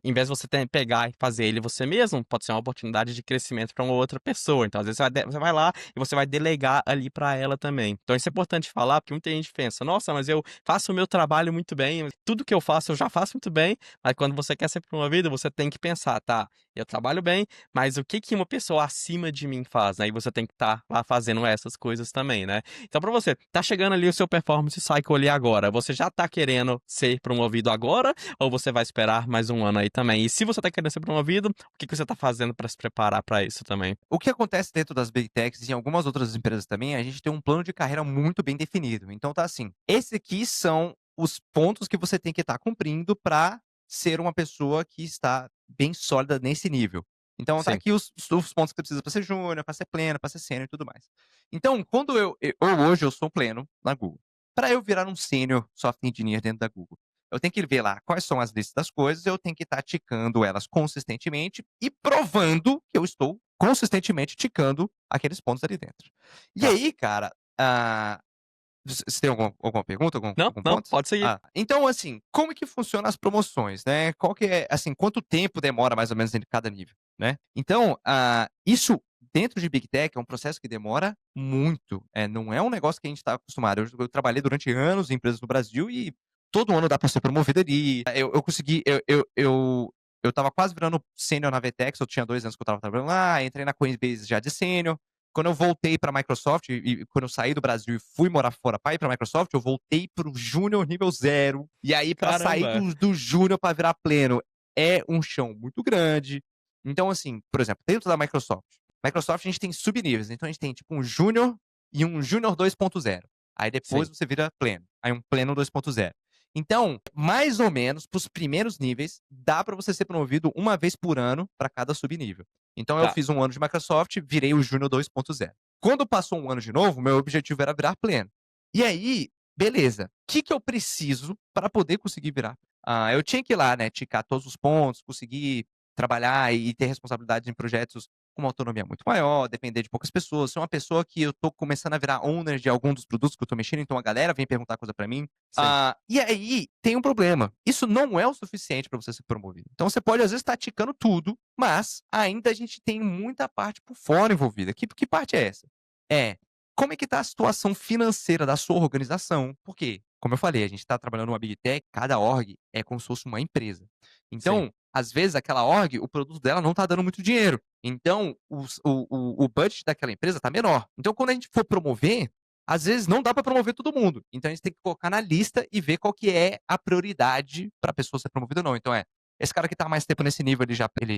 em vez de você pegar e fazer ele você mesmo, pode ser uma oportunidade de crescimento para uma outra pessoa. Então, às vezes, você vai lá e você vai delegar ali para ela também. Então, isso é importante falar, porque muita gente pensa, nossa, mas eu faço o meu trabalho muito bem, tudo que eu faço eu já faço muito bem, mas quando você quer ser promovido, você tem que pensar, tá, eu trabalho bem, mas o que que uma pessoa acima de mim faz, né, e você tem que estar lá fazendo essas coisas também, né. Então pra você, tá chegando ali o seu performance cycle ali agora, você já tá querendo ser promovido agora, ou você vai esperar mais um ano aí também? E se você tá querendo ser promovido, o que que você tá fazendo pra se preparar pra isso também? O que acontece dentro das Big Techs e em algumas outras empresas também, a gente tem um plano de carreira muito bem definido. Então tá assim, esse aqui são os pontos que você tem que estar cumprindo para ser uma pessoa que está bem sólida nesse nível. Então tá Sim, aqui os pontos que você precisa para ser júnior, para ser pleno, para ser sênior e tudo mais. Então, quando ou hoje eu sou pleno na Google. Para eu virar um sênior software engineer dentro da Google, eu tenho que ver lá quais são as listas das coisas, eu tenho que estar ticando elas consistentemente e provando que eu estou consistentemente ticando aqueles pontos ali dentro. E tá. aí, cara, você tem alguma pergunta, Não, algum não, ponto? pode seguir. Então, assim, como que funciona as promoções, né? Qual que é, assim, quanto tempo demora mais ou menos em cada nível, né? Então, isso dentro de Big Tech é um processo que demora muito. Não é um negócio que a gente está acostumado. Eu trabalhei durante anos em empresas no Brasil e todo ano dá para ser promovido ali. Eu consegui, eu tava quase virando sênior na Vtex, eu tinha 2 anos que eu tava trabalhando lá, entrei na Coinbase já de sênior. Quando eu voltei para a Microsoft e quando eu saí do Brasil e fui morar fora para ir para a Microsoft, eu voltei para o júnior nível zero. E aí, para sair Caramba! do júnior para virar pleno, é um chão muito grande. Então, assim, por exemplo, dentro da Microsoft a gente tem subníveis. Então, a gente tem tipo um júnior e um júnior 2.0. Aí depois Sim, você vira pleno. Aí um pleno 2.0. Então, mais ou menos, para os primeiros níveis, dá para você ser promovido uma vez por ano para cada subnível. Então eu tá, fiz um ano de Microsoft, virei o Júnior 2.0. Quando passou um ano de novo, meu objetivo era virar pleno. E aí, beleza. O que, que eu preciso para poder conseguir virar? Eu tinha que ir lá, né, ticar todos os pontos, conseguir trabalhar e ter responsabilidades em projetos com uma autonomia muito maior, depender de poucas pessoas. Ser uma pessoa que eu tô começando a virar owner de algum dos produtos que eu tô mexendo, então a galera vem perguntar coisa para mim. sim, E aí tem um problema. Isso não é o suficiente para você ser promovido. Então você pode às vezes estar ticando tudo, mas ainda a gente tem muita parte por fora envolvida. Que parte é essa? É como é que está a situação financeira da sua organização? Porque, como eu falei, a gente está trabalhando numa Big Tech, cada org é como se fosse uma empresa. sim. Então, às vezes, aquela org, o produto dela não está dando muito dinheiro. Então, o budget daquela empresa está menor. Então, quando a gente for promover, às vezes não dá para promover todo mundo. Então, a gente tem que colocar na lista e ver qual que é a prioridade para a pessoa ser promovida ou não. Então, esse cara que está mais tempo nesse nível,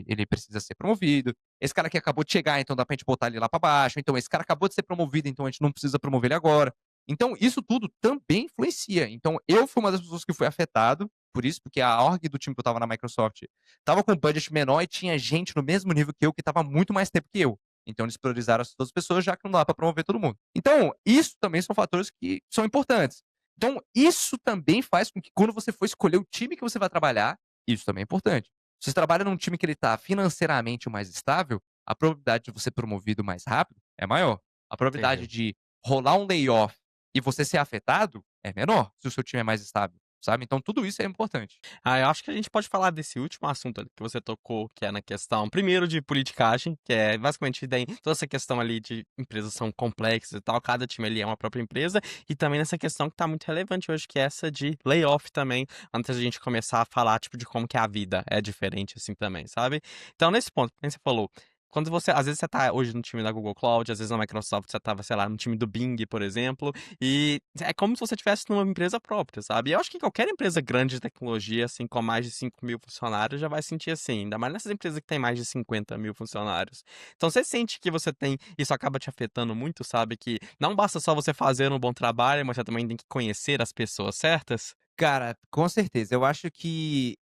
ele precisa ser promovido. Esse cara que acabou de chegar, então dá pra gente botar ele lá para baixo. Então, esse cara acabou de ser promovido, então a gente não precisa promover ele agora. Então, isso tudo também influencia. Então, eu fui uma das pessoas que foi afetado por isso, porque a org do time que eu estava na Microsoft estava com um budget menor e tinha gente no mesmo nível que eu que estava muito mais tempo que eu. Então, eles priorizaram essas duas pessoas, já que não dá para promover todo mundo. Então, isso também são fatores que são importantes. Então, isso também faz com que quando você for escolher o time que você vai trabalhar, isso também é importante. Se você trabalha num time que ele está financeiramente mais estável, a probabilidade de você ser promovido mais rápido é maior. A probabilidade Entendi. de rolar um layoff e você ser afetado é menor se o seu time é mais estável, sabe? Então tudo isso é importante. Eu acho que a gente pode falar desse último assunto ali que você tocou, que é na questão, primeiro, de politicagem, que é basicamente tem toda essa questão ali de empresas são complexas e tal, cada time ali é uma própria empresa, e também nessa questão que tá muito relevante hoje, que é essa de layoff também, antes da gente começar a falar, tipo, de como que a vida é diferente assim também, sabe? Então, nesse ponto, como você falou, Quando você às vezes você tá hoje no time da Google Cloud, às vezes na Microsoft você estava, sei lá, no time do Bing, por exemplo, e é como se você estivesse numa empresa própria, sabe. E eu acho que qualquer empresa grande de tecnologia, assim, com mais de 5.000 funcionários já vai sentir assim, ainda mais nessas empresas que têm mais de 50.000 funcionários. Então você sente que você tem isso acaba te afetando muito, sabe, que não basta só você fazer um bom trabalho, mas você também tem que conhecer as pessoas certas? Cara, com certeza. Eu acho que,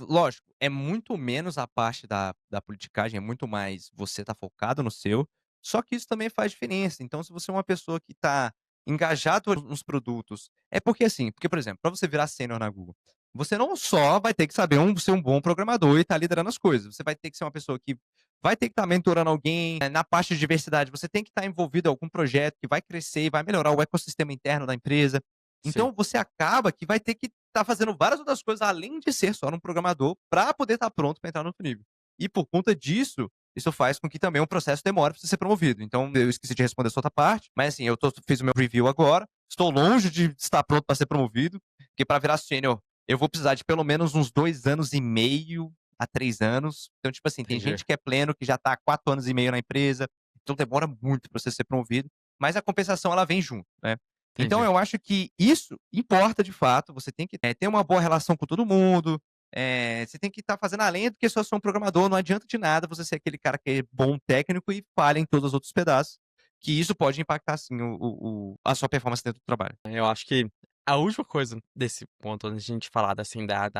lógico, é muito menos a parte da politicagem, é muito mais você tá focado no seu, só que isso também faz diferença. Então, se você é uma pessoa que tá engajado nos produtos porque assim, porque, por exemplo, para você virar sênior na Google, você não só vai ter que saber ser um bom programador e estar liderando as coisas, você vai ter que ser uma pessoa que vai ter que estar mentorando alguém, na parte de diversidade, você tem que estar envolvido em algum projeto que vai crescer e vai melhorar o ecossistema interno da empresa. Sim, Então você acaba que vai ter que estar fazendo várias outras coisas além de ser só um programador para poder estar pronto para entrar no outro nível. E por conta disso, isso faz com que também o processo demore para você ser promovido. Então eu esqueci de responder essa outra parte, mas assim, fiz o meu review agora, estou longe de estar pronto para ser promovido, porque para virar sênior eu vou precisar de pelo menos uns 2 anos e meio a 3 anos. Então, tipo assim, tem entendi, gente que é pleno, que já está há 4 anos e meio na empresa, então demora muito para você ser promovido, mas a compensação ela vem junto, né? Então entendi. eu acho que isso importa de fato, você tem que, ter uma boa relação com todo mundo, você tem que estar fazendo além do que só ser um programador, não adianta de nada você ser aquele cara que é bom técnico e falha em todos os outros pedaços, que isso pode impactar sim a sua performance dentro do trabalho. Eu acho que a última coisa desse ponto, antes de a gente falar, assim, da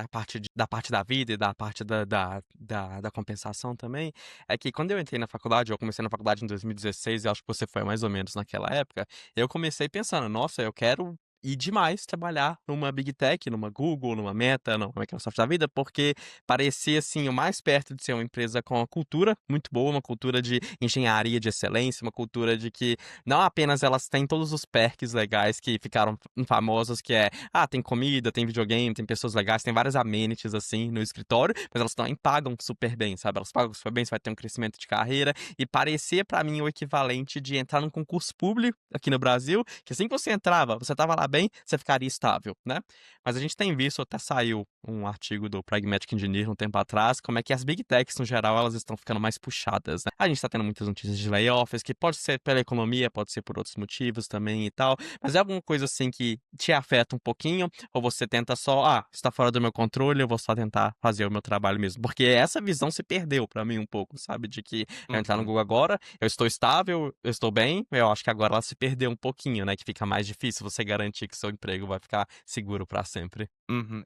parte da vida e da parte da compensação também, é que quando eu entrei na faculdade, eu comecei na faculdade em 2016 e acho que você foi mais ou menos naquela época, eu comecei pensando: "Nossa, eu quero ir demais trabalhar numa Big Tech, numa Google, numa Meta, numa Microsoft da vida", porque parecia, assim, o mais perto de ser uma empresa com uma cultura muito boa, uma cultura de engenharia de excelência, uma cultura de que não apenas elas têm todos os perks legais que ficaram famosos, que é, tem comida, tem videogame, tem pessoas legais, tem várias amenities, assim, no escritório, mas elas também pagam super bem, sabe? Elas pagam super bem, você vai ter um crescimento de carreira, e parecia pra mim o equivalente de entrar num concurso público aqui no Brasil, que assim que você entrava, você tava lá bem, você ficaria estável, né? Mas a gente tem visto, até saiu um artigo do Pragmatic Engineer um tempo atrás, como é que as Big Techs, no geral, elas estão ficando mais puxadas, né? A gente tá tendo muitas notícias de layoffs, que pode ser pela economia, pode ser por outros motivos também e tal, mas é alguma coisa assim que te afeta um pouquinho, ou você tenta só, está fora do meu controle, eu vou só tentar fazer o meu trabalho mesmo? Porque essa visão se perdeu pra mim um pouco, sabe? De que eu entrar no Uhum. Google agora, eu estou estável, eu estou bem, eu acho que agora ela se perdeu um pouquinho, né? Que fica mais difícil você garantir que seu emprego vai ficar seguro pra sempre. Uhum.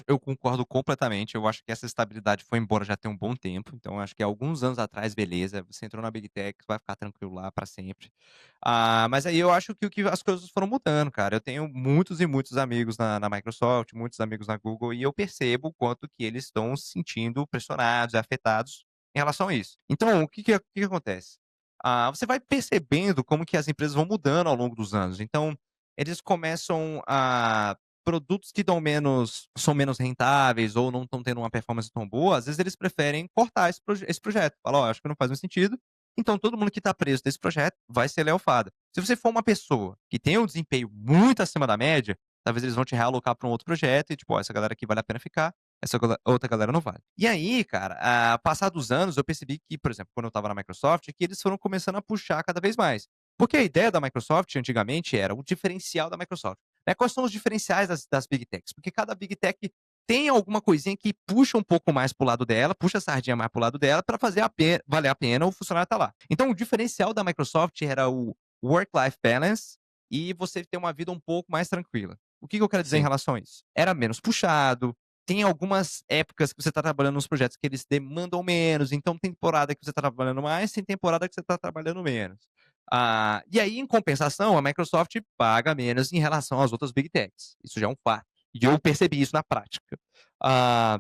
Eu concordo completamente, eu acho que essa estabilidade foi embora já tem um bom tempo, então acho que alguns anos atrás, beleza, você entrou na Big Tech, vai ficar tranquilo lá para sempre. Mas aí eu acho que as coisas foram mudando, cara. Eu tenho muitos e muitos amigos na Microsoft, muitos amigos na Google, e eu percebo o quanto que eles estão se sentindo pressionados e afetados em relação a isso. Então, o que que acontece? Você vai percebendo como que as empresas vão mudando ao longo dos anos. Então, eles começam a produtos que dão menos são menos rentáveis ou não estão tendo uma performance tão boa, às vezes eles preferem cortar esse projeto. Fala: "Ó, acho que não faz mais sentido, então todo mundo que está preso desse projeto vai ser layoffado". Se você for uma pessoa que tem um desempenho muito acima da média, talvez eles vão te realocar para um outro projeto e tipo: "Ó, essa galera aqui vale a pena ficar, essa outra galera não vale". E aí, cara, passar dos anos eu percebi que, por exemplo, quando eu estava na Microsoft, que eles foram começando a puxar cada vez mais. Porque a ideia da Microsoft antigamente era o diferencial da Microsoft. Né, quais são os diferenciais das Big Techs? Porque cada Big Tech tem alguma coisinha que puxa um pouco mais pro lado dela, puxa a sardinha mais pro lado dela para fazer valer a pena o funcionário estar lá. Então o diferencial da Microsoft era o work-life balance e você ter uma vida um pouco mais tranquila. O que eu quero dizer em Sim. relação a isso? Era menos puxado, tem algumas épocas que você está trabalhando nos projetos que eles demandam menos, então tem temporada que você está trabalhando mais, tem temporada que você está trabalhando menos. E aí, em compensação, a Microsoft paga menos em relação às outras Big Techs. Isso já é um fato. E eu percebi isso na prática. Ah,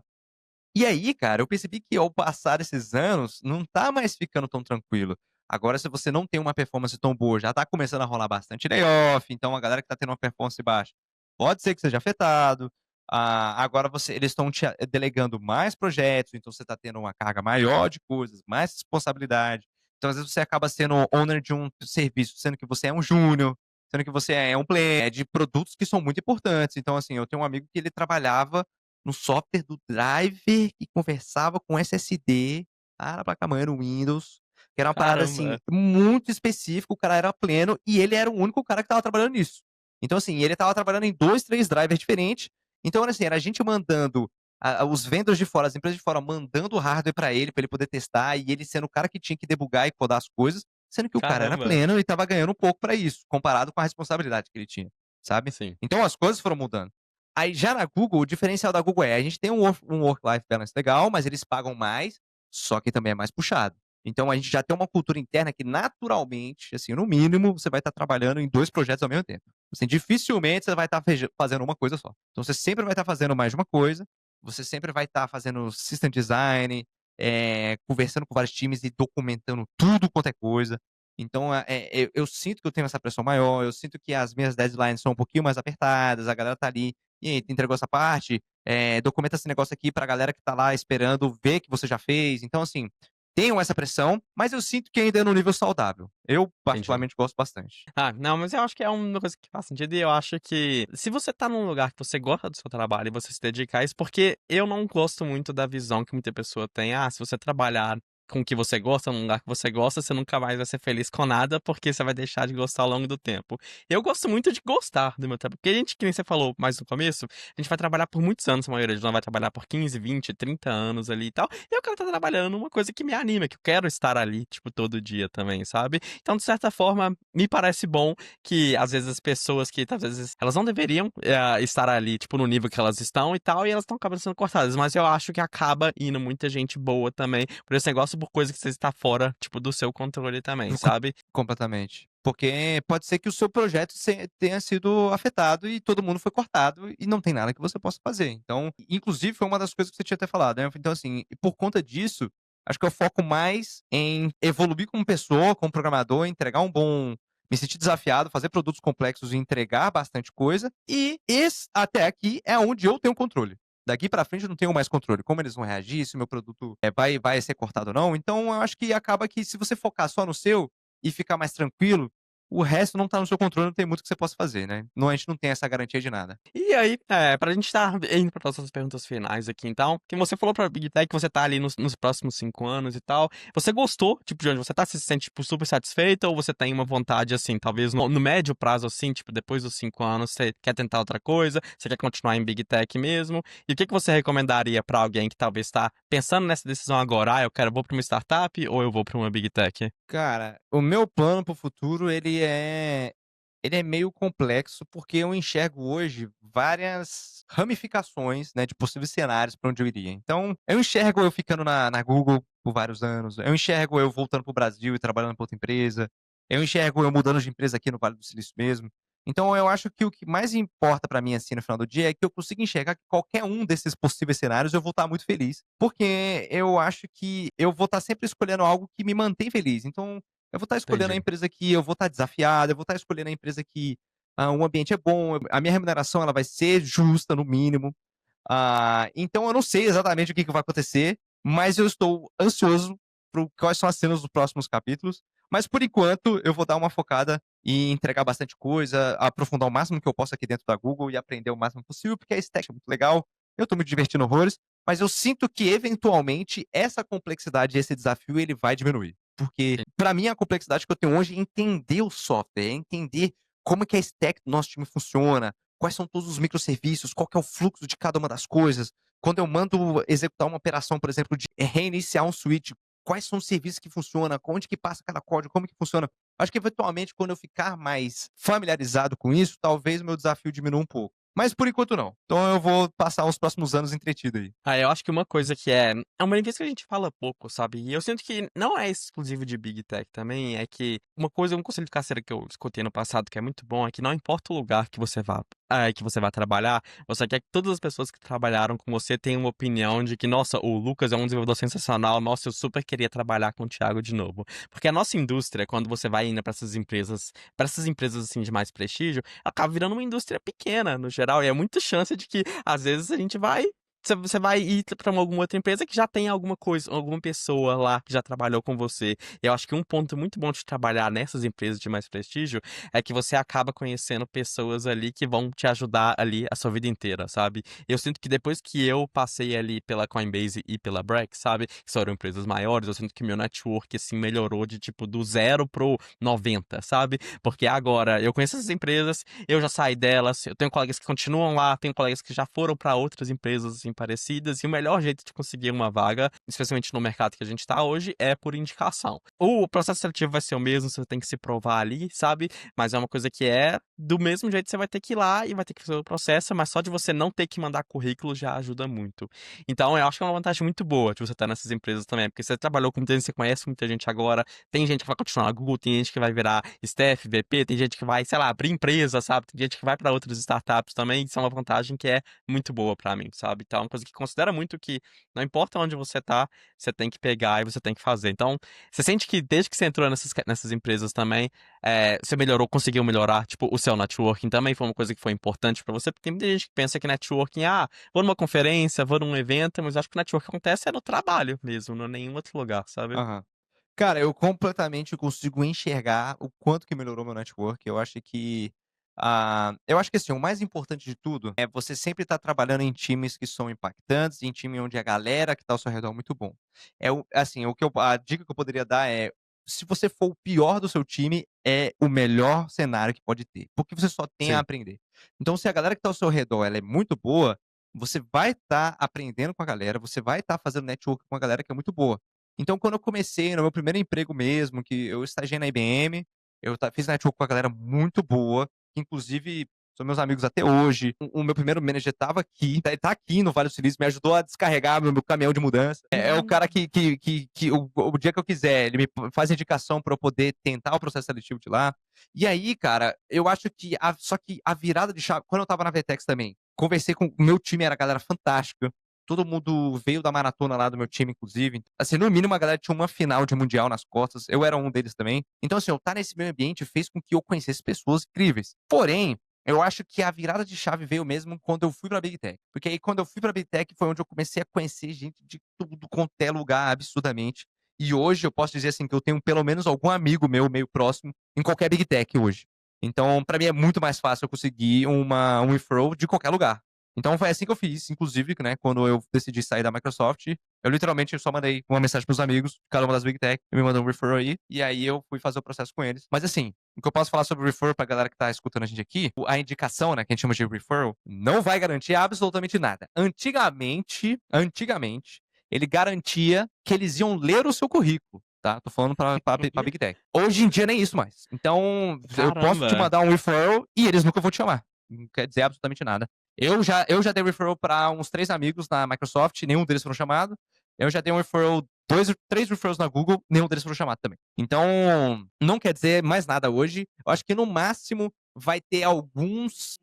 e aí, cara, eu percebi que ao passar esses anos, não tá mais ficando tão tranquilo. Agora, se você não tem uma performance tão boa, já tá começando a rolar bastante layoff, então a galera que tá tendo uma performance baixa, pode ser que seja afetado. Agora eles estão te delegando mais projetos, então você tá tendo uma carga maior de coisas, mais responsabilidade. Então, às vezes, você acaba sendo owner de um serviço, sendo que você é um júnior, sendo que você é um player de produtos que são muito importantes. Então, assim, eu tenho um amigo que ele trabalhava no software do driver que conversava com SSD, na placa-mãe, no Windows. que era uma parada, assim, Caramba. muito específica, o cara era pleno e ele era o único cara que estava trabalhando nisso. Então, assim, ele estava trabalhando em 2, 3 drivers diferentes, então era assim, era a gente mandando os vendors de fora, as empresas de fora mandando o hardware pra ele poder testar, e ele sendo o cara que tinha que debugar e codar as coisas, sendo que o cara era Caramba. pleno e estava ganhando um pouco pra isso, comparado com a responsabilidade que ele tinha, sabe. Sim. Então as coisas foram mudando. Aí já na Google, o diferencial da Google é, a gente tem um work-life balance legal, mas eles pagam mais, só que também é mais puxado. Então a gente já tem uma cultura interna que naturalmente, assim, no mínimo, você vai estar trabalhando em 2 projetos ao mesmo tempo. Assim, dificilmente você vai estar fazendo uma coisa só. Então você sempre vai estar fazendo mais de uma coisa, você sempre vai estar fazendo system design, conversando com vários times e documentando tudo quanto é coisa. Então, eu sinto que eu tenho essa pressão maior, eu sinto que as minhas deadlines são um pouquinho mais apertadas, a galera tá ali, e aí, tu entregou essa parte? Documenta esse negócio aqui pra galera que tá lá esperando ver que você já fez. Então, assim, tenho essa pressão, mas eu sinto que ainda é num nível saudável. Eu, Entendi. particularmente, gosto bastante. Ah, não, mas eu acho que é uma coisa que faz sentido e eu acho que se você tá num lugar que você gosta do seu trabalho e você se dedicar a isso, porque eu não gosto muito da visão que muita pessoa tem, se você trabalhar com o que você gosta, num lugar que você gosta, você nunca mais vai ser feliz com nada, porque você vai deixar de gostar ao longo do tempo. Eu gosto muito de gostar do meu trabalho, porque a gente, que nem você falou mais no começo, a gente vai trabalhar por muitos anos, a maioria de nós vai trabalhar por 15, 20, 30 anos ali e tal, e eu quero estar trabalhando numa coisa que me anima, que eu quero estar ali, tipo, todo dia também, sabe? Então, de certa forma, me parece bom que às vezes as pessoas que às vezes elas não deveriam estar ali, tipo, no nível que elas estão e tal, e elas estão acabando sendo cortadas. Mas eu acho que acaba indo muita gente boa também por esse negócio, por coisa que você está fora, tipo, do seu controle também, Eu co sabe? Completamente. Porque pode ser que o seu projeto tenha sido afetado e todo mundo foi cortado e não tem nada que você possa fazer. Então, inclusive, foi uma das coisas que você tinha até falado, né. Então, assim, por conta disso, acho que eu foco mais em evoluir como pessoa, como programador, entregar me sentir desafiado, fazer produtos complexos e entregar bastante coisa. E esse, até aqui, é onde eu tenho controle. Daqui pra frente eu não tenho mais controle. Como eles vão reagir, se o meu produto vai ser cortado ou não. Então, eu acho que acaba que se você focar só no seu e ficar mais tranquilo, o resto não tá no seu controle, não tem muito que você possa fazer, né. Não, a gente não tem essa garantia de nada. E aí, pra gente estar indo para as nossas perguntas finais aqui então, que você falou pra Big Tech que você tá ali nos próximos 5 anos e tal. Você gostou, tipo, de onde você tá? Você se sente, tipo, super satisfeita ou você tem uma vontade, assim, talvez no médio prazo, assim, tipo, depois dos 5 anos, você quer tentar outra coisa? Você quer continuar em Big Tech mesmo? E o que que você recomendaria pra alguém que talvez tá pensando nessa decisão agora? Vou pra uma startup ou eu vou pra uma Big Tech? Cara, o meu plano para o futuro, ele é meio complexo, porque eu enxergo hoje várias ramificações, né, de possíveis cenários para onde eu iria. Então, eu enxergo eu ficando na Google por vários anos, eu enxergo eu voltando para o Brasil e trabalhando para outra empresa, eu enxergo eu mudando de empresa aqui no Vale do Silício mesmo. Então eu acho que o que mais importa para mim, assim, no final do dia, é que eu consiga enxergar que qualquer um desses possíveis cenários eu vou estar muito feliz, porque eu acho que eu vou estar sempre escolhendo algo que me mantém feliz. Então, eu vou estar escolhendo a Entendi. empresa que eu vou estar desafiado, eu vou estar escolhendo a empresa que, o ambiente é bom, a minha remuneração ela vai ser justa no mínimo. Então eu não sei exatamente o que vai acontecer, mas eu estou ansioso para quais são as cenas dos próximos capítulos. Mas por enquanto eu vou dar uma focada e entregar bastante coisa, aprofundar o máximo que eu posso aqui dentro da Google e aprender o máximo possível, porque a stack é muito legal, eu tô me divertindo horrores, mas eu sinto que eventualmente essa complexidade e esse desafio ele vai diminuir. Porque para mim a complexidade que eu tenho hoje é entender o software, é entender como é que a stack do nosso time funciona, quais são todos os microserviços, qual que é o fluxo de cada uma das coisas. Quando eu mando executar uma operação, por exemplo, de reiniciar um switch, quais são os serviços que funcionam, onde que passa cada código, como que funciona. Acho que eventualmente, quando eu ficar mais familiarizado com isso, talvez o meu desafio diminua um pouco. Mas por enquanto não. Então eu vou passar os próximos anos entretido aí. Eu acho que uma coisa que é um benefício que a gente fala pouco, sabe? E eu sinto que não é exclusivo de Big Tech também, é que um conselho de carreira que eu escutei no passado que é muito bom é que não importa o lugar que você vá trabalhar, você quer que todas as pessoas que trabalharam com você tenham uma opinião de que, nossa, o Lucas é um desenvolvedor sensacional, nossa, eu super queria trabalhar com o Thiago de novo. Porque a nossa indústria, quando você vai indo para essas empresas assim de mais prestígio, acaba virando uma indústria pequena no geral, e é muita chance de que às vezes a gente vai você vai ir pra alguma outra empresa que já tem alguma coisa, alguma pessoa lá que já trabalhou com você. Eu acho que um ponto muito bom de trabalhar nessas empresas de mais prestígio é que você acaba conhecendo pessoas ali que vão te ajudar ali a sua vida inteira, sabe? Eu sinto que depois que eu passei ali pela Coinbase e pela Brex, sabe? Que são empresas maiores, eu sinto que meu network, assim, melhorou de, tipo, do 0 pro 90, sabe? Porque agora eu conheço essas empresas, eu já saí delas, eu tenho colegas que continuam lá, tenho colegas que já foram para outras empresas, assim, parecidas, e o melhor jeito de conseguir uma vaga, especialmente no mercado que a gente está hoje, é por indicação. O processo seletivo vai ser o mesmo, você tem que se provar ali, sabe? Mas é uma coisa que é do mesmo jeito, você vai ter que ir lá e vai ter que fazer o processo, mas só de você não ter que mandar currículo já ajuda muito. Então, eu acho que é uma vantagem muito boa de você estar nessas empresas também, porque você trabalhou com muita gente, você conhece muita gente agora, tem gente que vai continuar na Google, tem gente que vai virar staff, VP, tem gente que vai, sei lá, abrir empresa, sabe? Tem gente que vai para outras startups também, isso é uma vantagem que é muito boa para mim, sabe? Então, é uma coisa que considera muito que não importa onde você tá, você tem que pegar e você tem que fazer. Então, você sente que desde que você entrou nessas empresas também, você melhorou, conseguiu melhorar, tipo, o seu networking também foi uma coisa que foi importante para você, porque tem muita gente que pensa que networking, vou numa conferência, vou num evento, mas eu acho que o networking acontece no trabalho mesmo, não é em nenhum outro lugar, sabe? Aham. Cara, eu completamente consigo enxergar o quanto que melhorou meu network. Eu acho que, assim, o mais importante de tudo é você sempre estar trabalhando em times que são impactantes, em time onde a galera que tá ao seu redor é muito bom. A dica que eu poderia dar é, se você for o pior do seu time, é o melhor cenário que pode ter, porque você só tem a Sim. aprender. Então, se a galera que tá ao seu redor, ela é muito boa, você vai estar aprendendo com a galera, você vai estar fazendo network com a galera que é muito boa. Então, quando eu comecei no meu primeiro emprego mesmo, que eu estagiei na IBM, fiz network com uma galera muito boa, que inclusive são meus amigos até hoje. O meu primeiro manager estava aqui, ele tá aqui no Vale do Silício, me ajudou a descarregar meu caminhão de mudança. É o cara que o dia que eu quiser, ele me faz indicação para eu poder tentar o processo seletivo de lá. E aí, cara, eu acho que só que a virada de chave, quando eu estava na Vetex também, conversei com o meu time, era a galera fantástica. Todo mundo veio da maratona lá do meu time, inclusive. Assim, no mínimo, a galera tinha uma final de mundial nas costas. Eu era um deles também. Então, assim, eu estar nesse meio ambiente fez com que eu conhecesse pessoas incríveis. Porém, eu acho que a virada de chave veio mesmo quando eu fui pra Big Tech. Porque aí, quando eu fui pra Big Tech, foi onde eu comecei a conhecer gente de tudo quanto é lugar, absurdamente. E hoje eu posso dizer assim que eu tenho pelo menos algum amigo meu meio próximo em qualquer Big Tech hoje. Então, pra mim é muito mais fácil eu conseguir um referral de qualquer lugar. Então foi assim que eu fiz, inclusive, né, quando eu decidi sair da Microsoft, eu literalmente só mandei uma mensagem pros amigos, cada uma das Big Tech, me mandou um referral aí, e aí eu fui fazer o processo com eles. Mas assim, o que eu posso falar sobre o referral pra galera que tá escutando a gente aqui, a indicação, né, que a gente chama de referral, não vai garantir absolutamente nada. Antigamente, ele garantia que eles iam ler o seu currículo. Tá? Tô falando pra Big Tech. Hoje em dia nem isso mais. Então, eu posso te Caramba! mandar um referral e eles nunca vão te chamar. Não quer dizer absolutamente nada. Eu já dei referral para uns 3 amigos na Microsoft, nenhum deles foram chamados. Eu já dei um referral, 3 referrals na Google, nenhum deles foram chamados também. Então, não quer dizer mais nada hoje. Eu acho que no máximo vai ter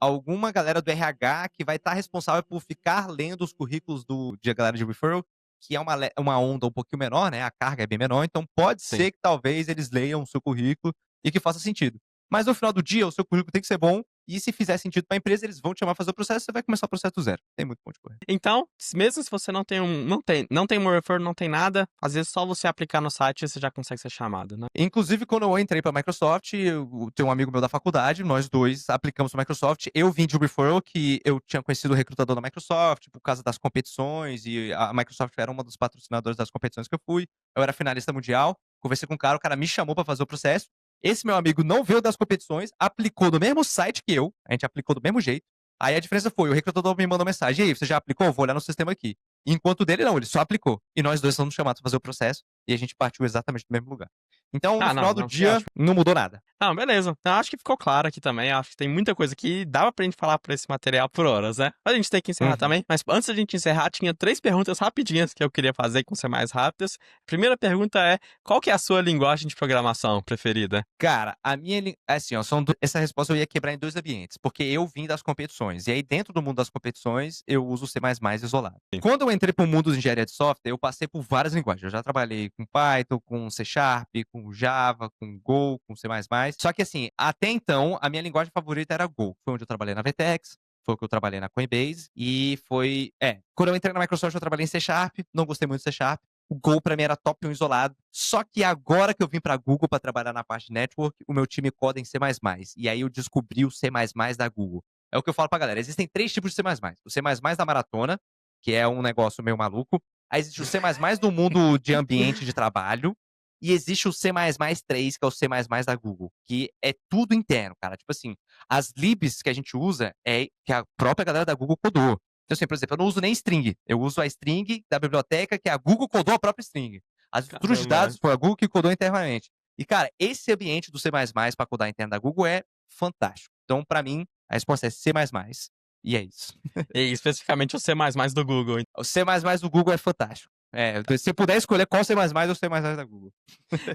alguma galera do RH que vai estar responsável por ficar lendo os currículos de galera de referral, que é uma onda um pouquinho menor, né? A carga é bem menor, então pode Sim. ser que talvez eles leiam o seu currículo e que faça sentido. Mas no final do dia, o seu currículo tem que ser bom, e se fizer sentido para a empresa, eles vão te chamar para fazer o processo, você vai começar o processo do zero. Tem muito ponto de correr. Então, mesmo se você não tem um referral, não tem nada, às vezes só você aplicar no site você já consegue ser chamado, né? Inclusive, quando eu entrei para a Microsoft, eu tenho um amigo meu da faculdade, nós dois aplicamos para a Microsoft. Eu vim de referral, que eu tinha conhecido o recrutador da Microsoft, por causa das competições, e a Microsoft era uma dos patrocinadores das competições que eu fui. Eu era finalista mundial, conversei com o cara me chamou para fazer o processo. Esse meu amigo não veio das competições, aplicou no mesmo site que eu, a gente aplicou do mesmo jeito. Aí a diferença foi, o recrutador me mandou mensagem, e aí, você já aplicou? Vou olhar no sistema aqui. Enquanto dele não, ele só aplicou. E nós dois fomos chamados para fazer o processo, e a gente partiu exatamente do mesmo lugar. Então, no Ah, não, final do não, que dia, ótimo. não mudou nada. Não, beleza. Eu acho que ficou claro aqui também. Eu acho que tem muita coisa que dava pra gente falar por esse material por horas, né? Mas a gente tem que encerrar Uhum. também. Mas antes da gente encerrar, tinha 3 perguntas rapidinhas que eu queria fazer com ser mais rápidas. Primeira pergunta é: qual que é a sua linguagem de programação preferida? Cara, assim, ó, essa resposta eu ia quebrar em 2 ambientes, porque eu vim das competições, e aí dentro do mundo das competições, eu uso o C++ isolado. Sim. Quando eu entrei para o mundo de engenharia de software, eu passei por várias linguagens. Eu já trabalhei com Python, com C#, com Java, com Go, com C++. Só que assim, até então, a minha linguagem favorita era Go. Foi onde eu trabalhei na Vetex, foi o que eu trabalhei na Coinbase, e quando eu entrei na Microsoft eu trabalhei em C Sharp, não gostei muito de C Sharp, o Go pra mim era top 1 isolado, só que agora que eu vim pra Google pra trabalhar na parte de network, o meu time coda em C++, e aí eu descobri o C++ da Google. É o que eu falo pra galera, existem 3 tipos de C++, o C++ da maratona, que é um negócio meio maluco, aí existe o C++ do mundo de ambiente de trabalho, e existe o C++3, que é o C++ da Google, que é tudo interno, cara. Tipo assim, as libs que a gente usa é que a própria galera da Google codou. Então, assim, por exemplo, eu não uso nem string. Eu uso a string da biblioteca que a Google codou a própria string. As estruturas de Caramba. dados foi a Google que codou internamente. E, cara, esse ambiente do C++ para codar interno da Google é fantástico. Então, para mim, a resposta é C++. E é isso. E especificamente o C++ do Google. O C++ do Google é fantástico. Se eu puder escolher qual C++ ou C++ da Google.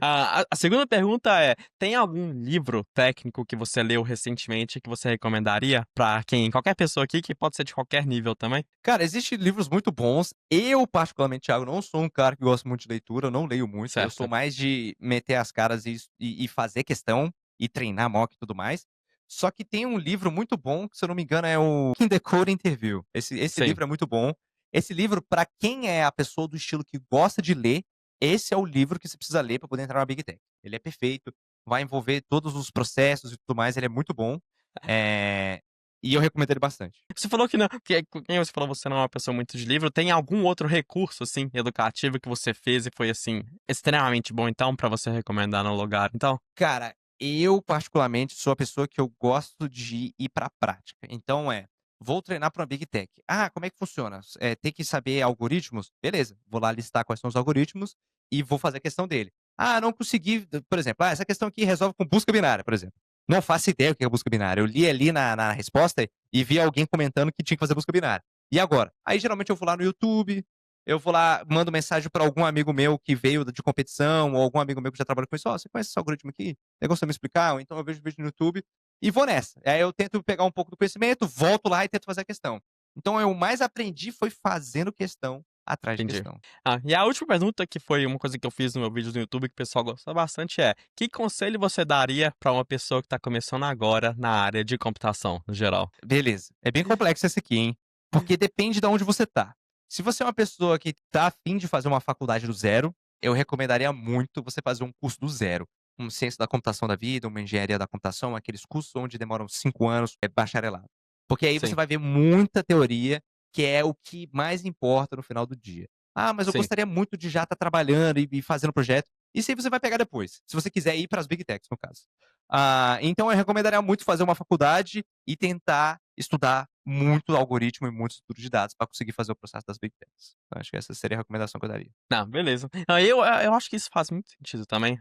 A segunda pergunta é: tem algum livro técnico que você leu recentemente que você recomendaria pra qualquer pessoa aqui, que pode ser de qualquer nível também? Cara, existem livros muito bons. Eu, particularmente, Thiago, não sou um cara que gosta muito de leitura, eu não leio muito. Eu sou Certo. mais de meter as caras e fazer questão, e treinar mock e tudo mais. Só que tem um livro muito bom, que se eu não me engano é o In the Code Interview. Esse Sim. livro é muito bom. Esse livro, pra quem é a pessoa do estilo que gosta de ler, esse é o livro que você precisa ler pra poder entrar na Big Tech. Ele é perfeito, vai envolver todos os processos e tudo mais, ele é muito bom. E eu recomendo ele bastante. Você falou que não, quem você falou, você não é uma pessoa muito de livro. Tem algum outro recurso, assim, educativo que você fez e foi, assim, extremamente bom, então, pra você recomendar no lugar, então? Cara, eu particularmente sou a pessoa que eu gosto de ir pra prática. Então vou treinar pra uma Big Tech. Ah, como é que funciona? Tem que saber algoritmos? Beleza, vou lá listar quais são os algoritmos e vou fazer a questão dele. Ah, não consegui, por exemplo, essa questão aqui resolve com busca binária, por exemplo. Não faço ideia o que é busca binária. Eu li ali na resposta e vi alguém comentando que tinha que fazer busca binária. E agora? Aí geralmente eu vou lá no YouTube, eu vou lá, mando mensagem para algum amigo meu que veio de competição, ou algum amigo meu que já trabalhou com isso. Ó, você conhece esse algoritmo aqui? Tem como você me explicar? Ou então eu vejo vídeo no YouTube e vou nessa. Aí eu tento pegar um pouco do conhecimento, volto lá e tento fazer a questão. Então eu mais aprendi foi fazendo questão atrás de Entendi. questão. E a última pergunta, que foi uma coisa que eu fiz no meu vídeo no YouTube, que o pessoal gosta bastante, é: que conselho você daria pra uma pessoa que tá começando agora na área de computação, no geral? Beleza. É bem complexo esse aqui, hein? Porque depende de onde você tá. Se você é uma pessoa que tá afim de fazer uma faculdade do zero, eu recomendaria muito você fazer um curso do zero. Um ciência da computação da vida, uma engenharia da computação, aqueles cursos onde demoram 5 anos, é bacharelado. Porque aí você Sim, vai ver muita teoria, que é o que mais importa no final do dia. Ah, mas eu sim. gostaria muito de já estar trabalhando e fazendo projeto. Isso aí você vai pegar depois, se você quiser ir para as Big Techs, no caso. Então eu recomendaria muito fazer uma faculdade e tentar estudar muito algoritmo e muito estudo de dados para conseguir fazer o processo das Big Techs. Então, acho que essa seria a recomendação que eu daria. Não, beleza. Eu acho que isso faz muito sentido também.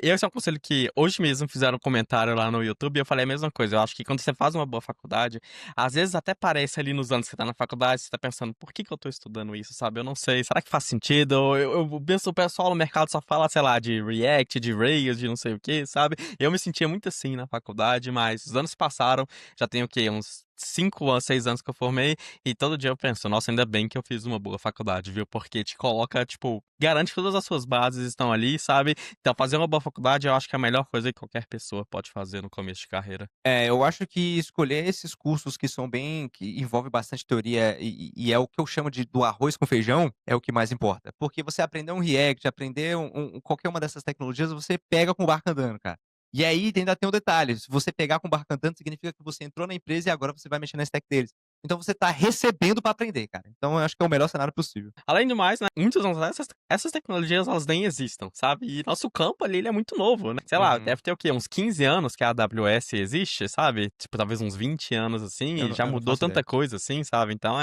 Esse é um conselho que hoje mesmo fizeram um comentário lá no YouTube e eu falei a mesma coisa. Eu acho que quando você faz uma boa faculdade, às vezes até parece ali nos anos que você tá na faculdade, você tá pensando: por que eu tô estudando isso, sabe? Eu não sei. Será que faz sentido? Eu penso, o pessoal no mercado só fala, sei lá, de React, de Rails, de não sei o que, sabe? Eu me sentia muito assim na faculdade, mas os anos passaram, já tenho o quê? Uns 5 anos, 6 anos que eu formei, e todo dia eu penso: nossa, ainda bem que eu fiz uma boa faculdade, viu? Porque te coloca, tipo, garante que todas as suas bases estão ali, sabe? Então, fazer uma boa faculdade eu acho que é a melhor coisa que qualquer pessoa pode fazer no começo de carreira. Eu acho que escolher esses cursos que são que envolve bastante teoria e é o que eu chamo de do arroz com feijão, é o que mais importa. Porque você aprender um React, aprender qualquer uma dessas tecnologias, você pega com o barco andando, cara. E aí ainda tem um detalhe: se você pegar com o barco andando, significa que você entrou na empresa e agora você vai mexer na stack deles. Então você tá recebendo para aprender, cara. Então eu acho que é o melhor cenário possível. Além do mais, né, muitos anos atrás, essas tecnologias, elas nem existam, sabe? E nosso campo ali, ele é muito novo, né? Sei lá, Uhum. deve ter o quê? Uns 15 anos que a AWS existe, sabe? Tipo, talvez uns 20 anos, assim, e já Eu não mudou faço tanta ideia. coisa, assim, sabe? Então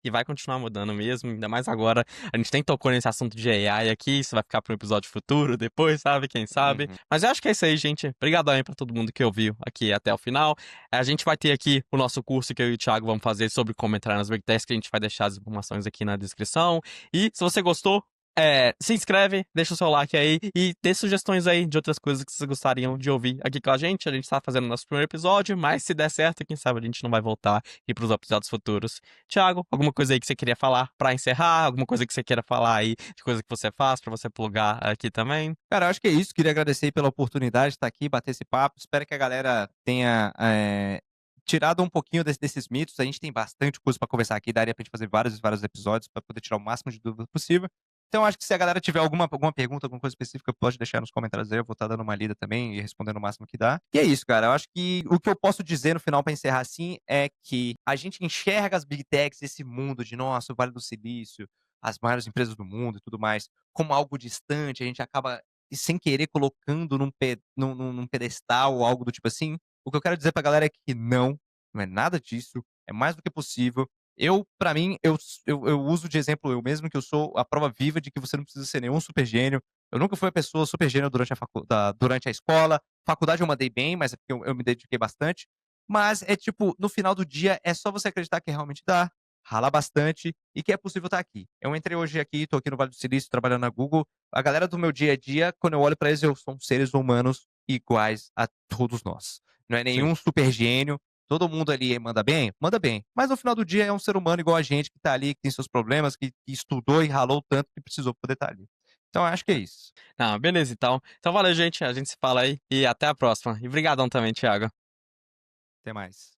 e vai continuar mudando mesmo, ainda mais agora. A gente nem tocou nesse assunto de AI aqui, isso vai ficar para um episódio futuro depois, sabe? Quem sabe? Uhum. Mas eu acho que é isso aí, gente. Obrigadão aí pra todo mundo que ouviu aqui até o final. A gente vai ter aqui o nosso curso que eu e o Thiago vamos fazer sobre como entrar nas Big Techs, que a gente vai deixar as informações aqui na descrição. E se você gostou, se inscreve, deixa o seu like aí e dê sugestões aí de outras coisas que vocês gostariam de ouvir aqui com a gente. A gente tá fazendo nosso primeiro episódio, mas se der certo, quem sabe a gente não vai voltar e ir pros episódios futuros. Thiago, alguma coisa aí que você queria falar pra encerrar? Alguma coisa que você queira falar aí de coisa que você faz pra você plugar aqui também? Cara, eu acho que é isso. Queria agradecer pela oportunidade de estar aqui, bater esse papo. Espero que a galera tenha tirado um pouquinho desses mitos, a gente tem bastante coisa pra conversar aqui, daria pra gente fazer vários e vários episódios pra poder tirar o máximo de dúvida possível. Então acho que se a galera tiver alguma pergunta, alguma coisa específica, pode deixar nos comentários aí, eu vou estar dando uma lida também e respondendo o máximo que dá. E é isso, cara, eu acho que o que eu posso dizer no final pra encerrar assim, é que a gente enxerga as Big Techs, esse mundo de, nossa, o Vale do Silício, as maiores empresas do mundo e tudo mais, como algo distante, a gente acaba sem querer colocando num pedestal ou algo do tipo assim. O que eu quero dizer pra galera é que não é nada disso, é mais do que possível. Eu, pra mim, eu uso de exemplo eu mesmo, que eu sou a prova viva de que você não precisa ser nenhum super gênio. Eu nunca fui uma pessoa super gênio durante a escola. Faculdade eu mandei bem, mas é porque eu me dediquei bastante. Mas é tipo, no final do dia, é só você acreditar que realmente dá, ralar bastante e que é possível estar aqui. Eu entrei hoje aqui, tô aqui no Vale do Silício, trabalhando na Google. A galera do meu dia a dia, quando eu olho pra eles, eu são seres humanos iguais a todos nós. Não é Sim. nenhum super gênio. Todo mundo ali manda bem? Manda bem. Mas no final do dia é um ser humano igual a gente, que tá ali, que tem seus problemas, que estudou e ralou tanto que precisou poder estar ali. Então eu acho que é isso. Não, beleza então. Então valeu, gente, a gente se fala aí e até a próxima. E brigadão também, Thiago. Até mais.